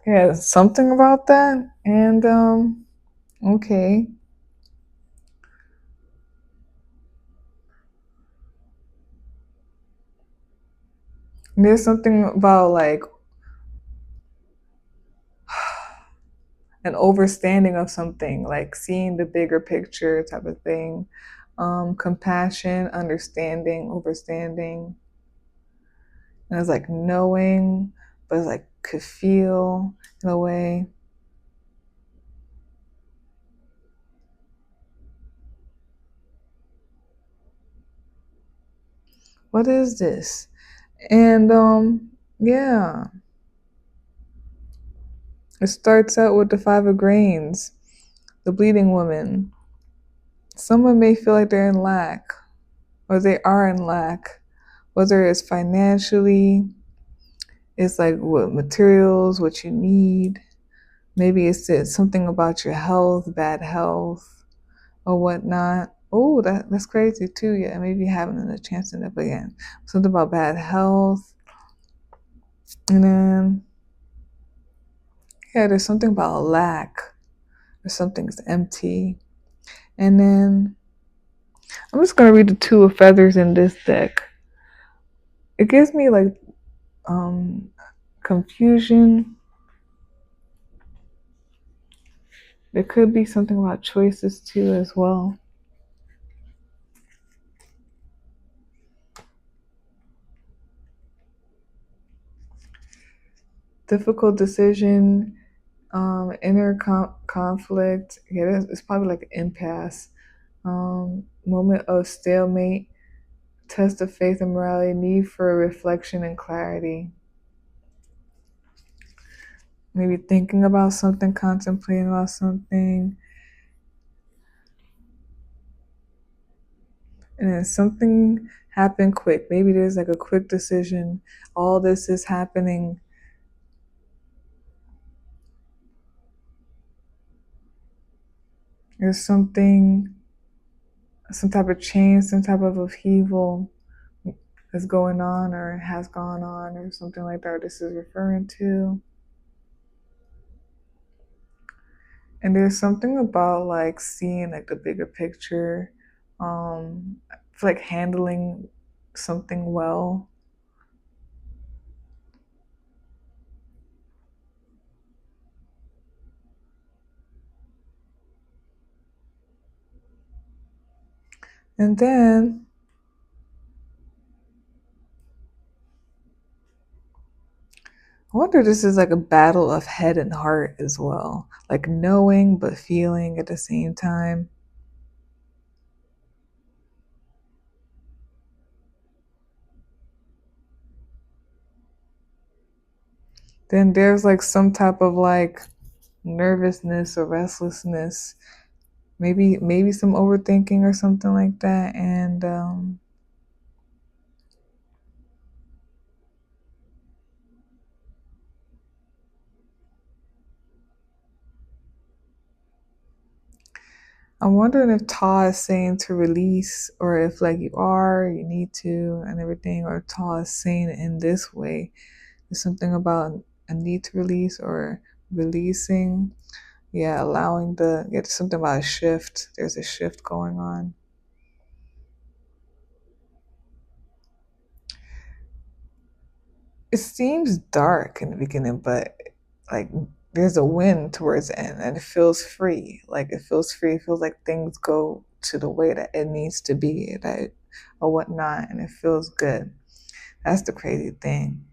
Yeah, something about that. And okay. There's something about like an overstanding of something, like seeing the bigger picture type of thing. Compassion, understanding, overstanding. And it's like knowing, but it's like could feel in a way. What is this? And yeah, it starts out with the Five of Grains, the bleeding woman. Someone may feel like they're in lack, or they are in lack, whether it's financially, it's like what materials, what you need. Maybe it's something about your health, bad health, or whatnot. Oh, that's crazy too. Yeah, maybe having a chance in it, but again, something about bad health, and then yeah, there's something about a lack, or something's empty, and then I'm just gonna read the Two of Feathers in this deck. It gives me like um confusion. There could be something about choices too as well. Difficult decision, inner conflict. Yeah, it's probably like an impasse. Moment of stalemate, test of faith and morality, need for reflection and clarity. Maybe thinking about something, contemplating about something, and then something happened quick. Maybe there's like a quick decision. All this is happening. There's something, some type of change, some type of upheaval is going on or has gone on or something like that this is referring to. And there's something about like seeing like the bigger picture, like handling something well. And then I wonder if this is like a battle of head and heart as well, like knowing but feeling at the same time. Then there's like some type of like nervousness or restlessness, maybe some overthinking or something like that. And I'm wondering if Ta is saying to release, or if like you need to, and everything, or Ta is saying it in this way. There's something about a need to release or releasing. Yeah, allowing yeah, there's something about a shift. There's a shift going on. It seems dark in the beginning, but like there's a wind towards the end and it feels free. Like it feels free. It feels like things go to the way that it needs to be, that or whatnot, and it feels good. That's the crazy thing.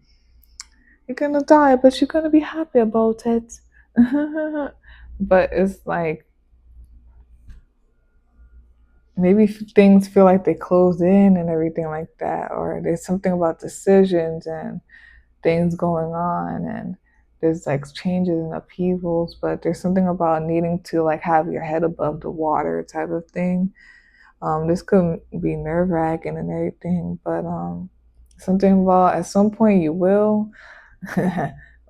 You're gonna die, but you're gonna be happy about it. But it's like maybe things feel like they close in and everything like that, or there's something about decisions and things going on, and there's like changes and upheavals, but there's something about needing to like have your head above the water type of thing. This could be nerve wracking and everything, but something about at some point you will,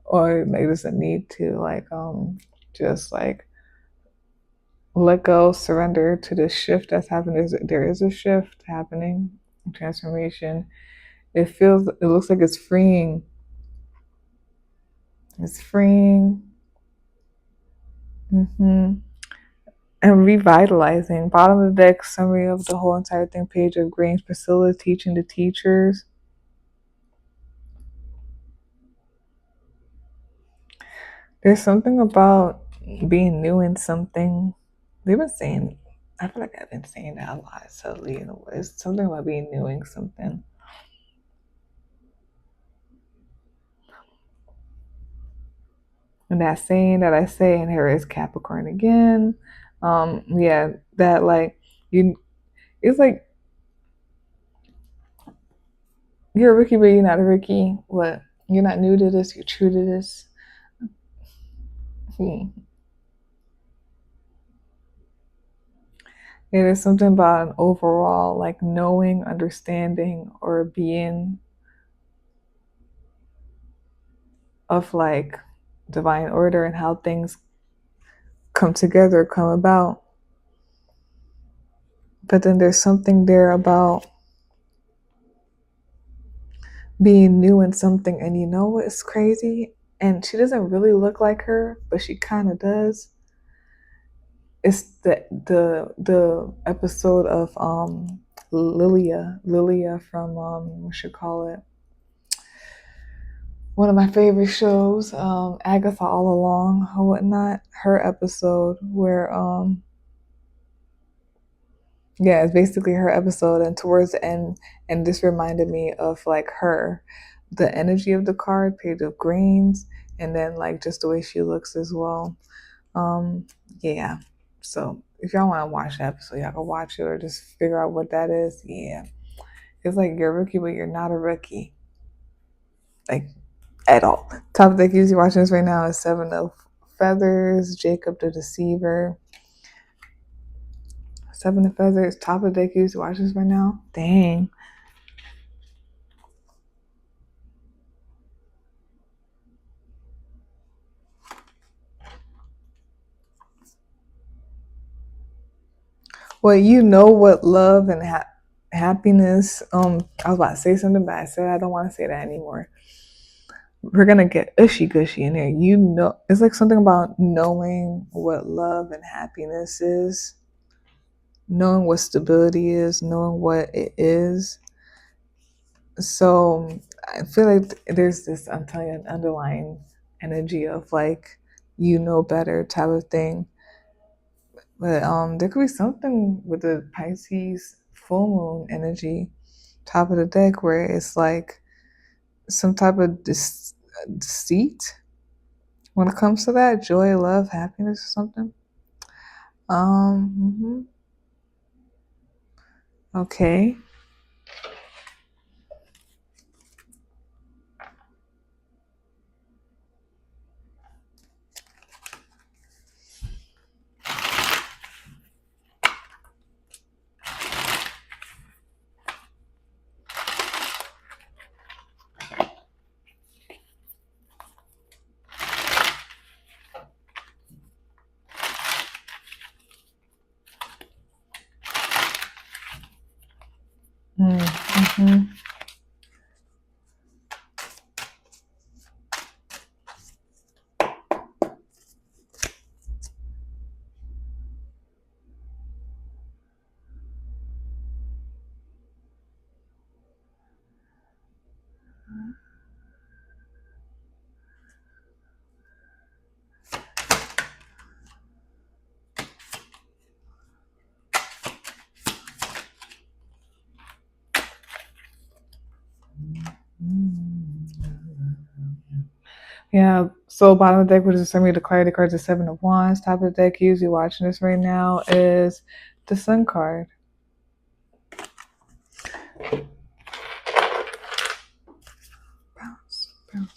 or like there's a need to like just like let go, surrender to this shift that's happening. There is a shift happening, transformation. It looks like it's freeing. It's freeing. Mm-hmm. And revitalizing. Bottom of the deck, summary of the whole entire thing, page of Greens, Priscilla teaching the teachers. There's something about being new in something. They've been saying, I feel like I've been saying that a lot subtly. It's something about being new in something. And that saying that I say in her is Capricorn again. Yeah, that like you, it's like you're a rookie, but you're not a rookie. What? You're not new to this. You're true to this. It is something about an overall like knowing, understanding, or being of like divine order and how things come together, come about. But then there's something there about being new in something, and you know what's crazy? And she doesn't really look like her, but she kind of does. It's the episode of Lilia from what should call it, one of my favorite shows, Agatha All Along or whatnot. Her episode where yeah, it's basically her episode, and towards the end, and this reminded me of like her, the energy of the card, Page of Greens, and then like just the way she looks as well. Um, yeah. So if y'all want to watch that episode, y'all can watch it or just figure out what that is. Yeah. It's like you're a rookie, but you're not a rookie. Like at all. Top of the deck usually watching this right now is Seven of Feathers, Jacob the Deceiver. Seven of Feathers, top of the deck usually watching this right now. Dang. Well, you know what love and happiness. I was about to say something, but I said I don't want to say that anymore. We're gonna get ushy gushy in here. You know, it's like something about knowing what love and happiness is, knowing what stability is, knowing what it is. So I feel like there's this, I'm telling you, an underlying energy of like you know better type of thing. But there could be something with the Pisces full moon energy, top of the deck, where it's like some type of deceit when it comes to that, joy, love, happiness, or something. Mhm. Okay. Mm-hmm. Yeah, so bottom of the deck, which is summary of the clarity cards, the Seven of Wands. Top of the deck, usually watching this right now, is the Sun card. Bounce, bounce.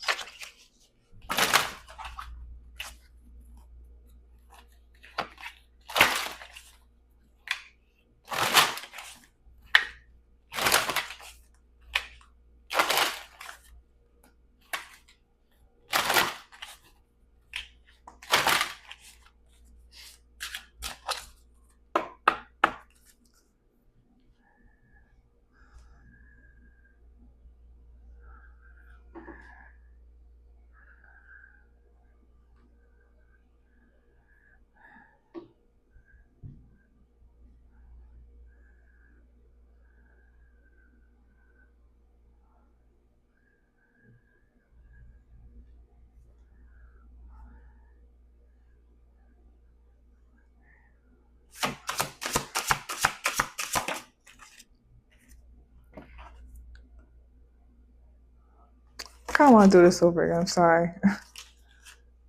I kind of want to do this over again. I'm sorry.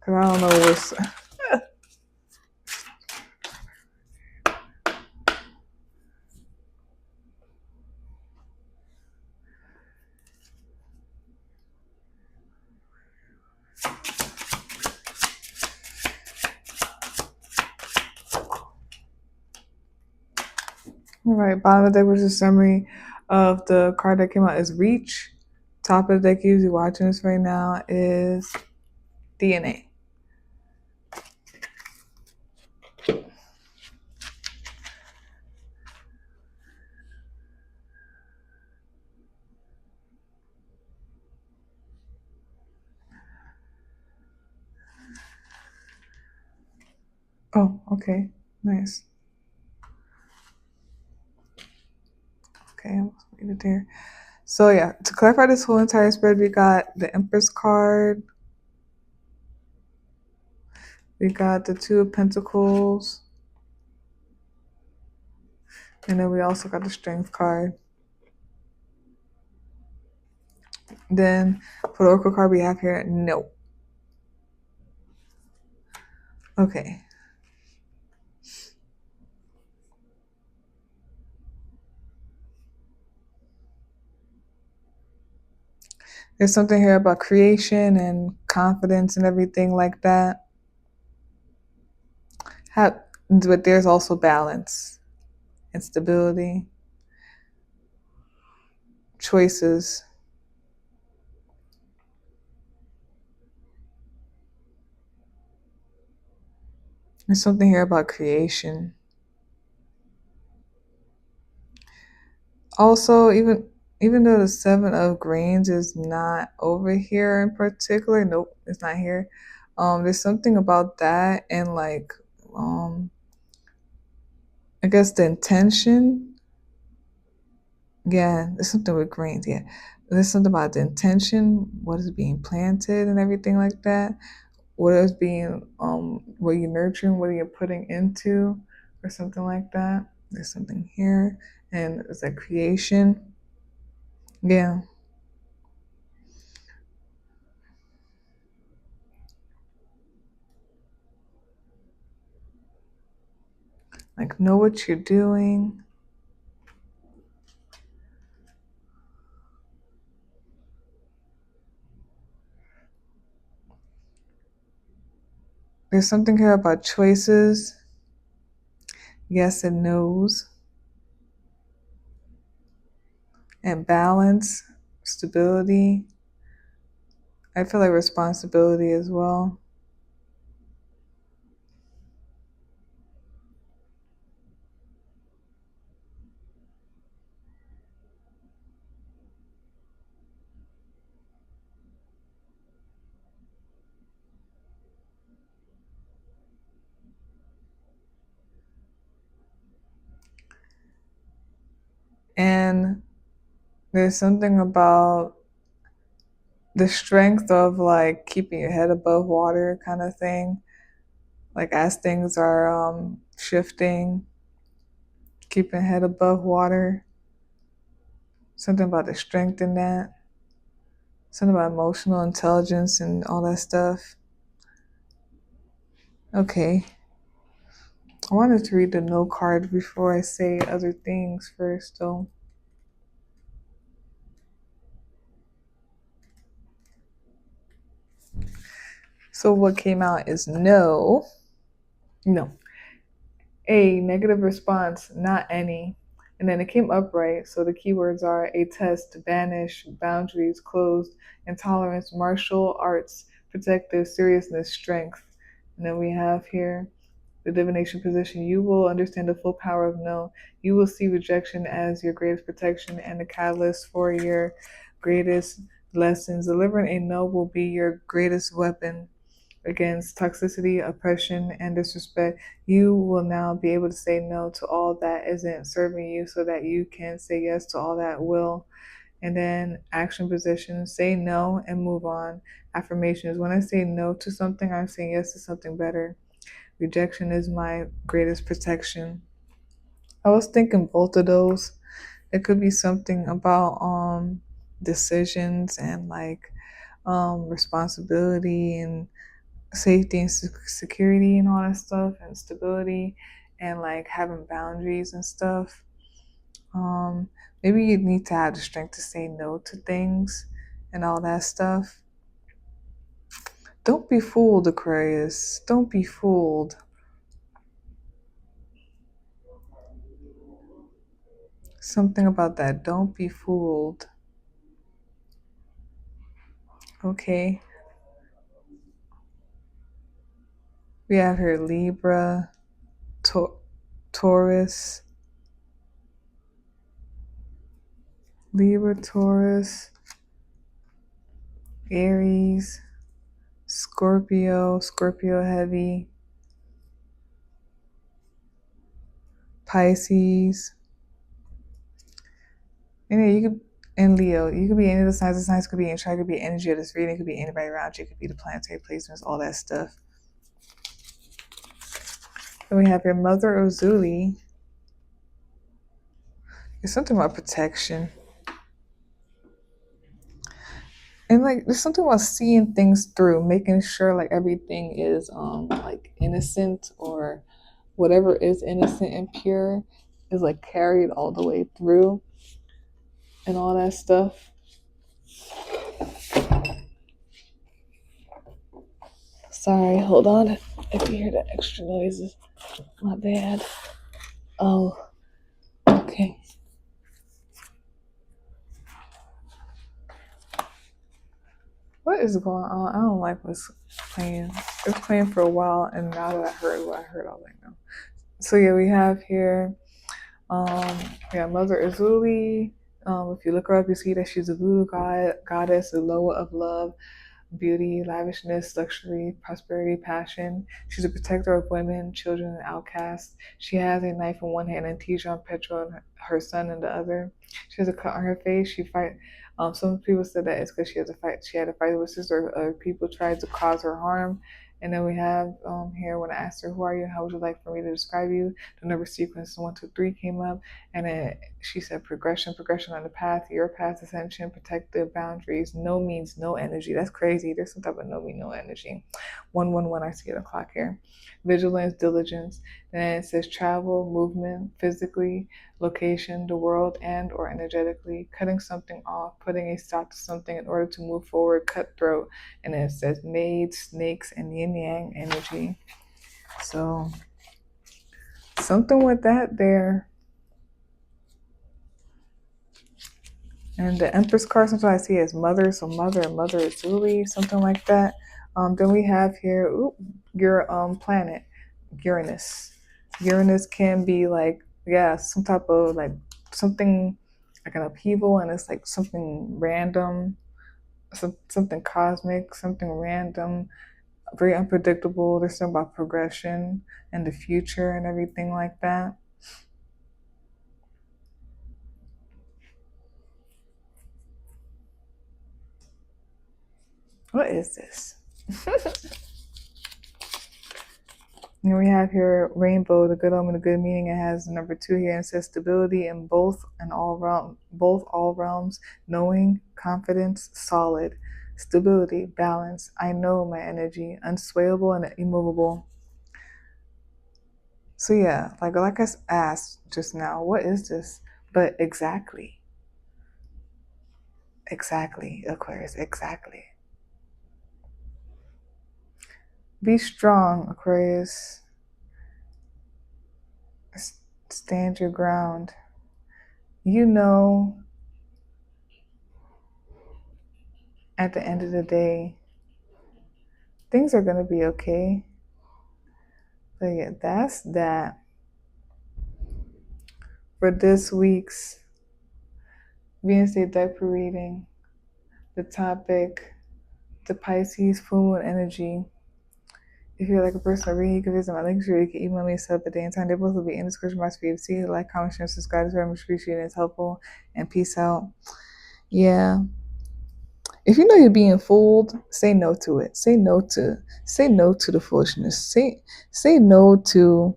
Because I don't know what's... All right, bottom of the deck was a summary of the card that came out is Reach. Top of the deck, usually watching this right now, is DNA. Oh, okay, nice. Okay, I'll leave it there. So yeah, to clarify this whole entire spread, we got the Empress card. We got the Two of Pentacles. And then we also got the Strength card. Then for the Oracle card we have here, no. Okay. There's something here about creation and confidence and everything like that. But there's also balance and stability, choices. There's something here about creation. Also, even though the Seven of Greens is not over here in particular, nope, it's not here. There's something about that and like I guess the intention. Yeah, there's something with greens, yeah. There's something about the intention, what is being planted and everything like that. What is being what you're nurturing, what you're putting into, or something like that. There's something here. And it's like creation. Yeah. Like know what you're doing. There's something here about choices. Yes and no's. And balance, stability. I feel like responsibility as well. And there's something about the strength of like keeping your head above water kind of thing. Like as things are shifting, keeping head above water. Something about the strength in that. Something about emotional intelligence and all that stuff. Okay. I wanted to read the no card before I say other things first though. So what came out is no. No. A negative response, not any. And then it came upright. So the keywords are a test, banish, boundaries, closed, intolerance, martial arts, protective, seriousness, strength. And then we have here the divination position. You will understand the full power of no. You will see rejection as your greatest protection and the catalyst for your greatest lessons. Delivering a no will be your greatest weapon against toxicity, oppression, and disrespect. You will now be able to say no to all that isn't serving you so that you can say yes to all that will. And then action position, say no and move on. Affirmations, when I say no to something, I'm saying yes to something better. Rejection is my greatest protection. I was thinking both of those. It could be something about decisions and like responsibility and safety and security and all that stuff, and stability, and like having boundaries and stuff. Maybe you need to have the strength to say no to things and all that stuff. Don't be fooled, Aquarius. Don't be fooled. Something about that. Don't be fooled. Okay. We have here Libra, Taurus, Libra, Taurus, Aries, Scorpio, Scorpio heavy, Pisces. And you could, and Leo, you could be any of the signs. The signs could be in chart, could be energy of this reading, it could be anybody around you, it could be the planetary placements, all that stuff. Then we have your Mother Ozuli. It's something about protection. And like there's something about seeing things through, making sure like everything is like innocent, or whatever is innocent and pure is like carried all the way through and all that stuff. Sorry, hold on. If you hear the extra noises, my bad. Oh, okay. What is going on? I don't like what's playing. It was playing for a while, and now that I heard what I heard, I was like, no. So yeah, we have here, Mother Azuli. If you look her up, you see that she's a voodoo goddess, the lower of love, beauty, lavishness, luxury, prosperity, passion. She's a protector of women, children, and outcasts. She has a knife in one hand and Tijon Petrol and her son in the other. She has a cut on her face. She fight. Some people said that it's because she has a fight. She had a fight with sister. People tried to cause her harm. And then we have here when I asked her, "Who are you? How would you like for me to describe you?" The number sequence 1, 2, 3 came up, and then she said progression on the path, your path, ascension, protective boundaries. No means no energy. That's crazy. There's some type of no mean no energy. 111. I see the clock here. Vigilance, diligence. Then it says travel, movement, physically, location, the world, and or energetically, cutting something off, putting a stop to something in order to move forward, cutthroat. And then it says maids, snakes, and yin yang energy. So something with that there. And the Empress card, sometimes I see as mother, so mother and mother is Zuli, something like that. Then we have here your planet, Uranus. Uranus can be like, yeah, some type of like something like an upheaval, and it's like something random, something cosmic, something random, very unpredictable. There's something about progression and the future and everything like that. What is this? And we have here rainbow, the good omen, the good meaning. It has number 2 here, and it says stability in both all realms, knowing, confidence, solid, stability, balance. I know my energy, unswayable and immovable. So yeah, like I asked just now, what is this? But exactly, Aquarius, exactly. Be strong, Aquarius. Stand your ground. You know, at the end of the day, things are going to be okay. But yeah, that's that for this week's Venus Day diaper reading. The topic, the Pisces full moon energy. If you're like a personal reading, you can visit my link tree. You can email me, set up a day and time. They both will be in the description box for you to see. Like, comment, share, subscribe. It's very much appreciated. It's helpful. And peace out. Yeah. If you know you're being fooled, say no to it. Say no to the foolishness. Say no to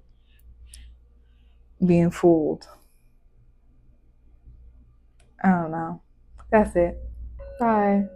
being fooled. I don't know. That's it. Bye.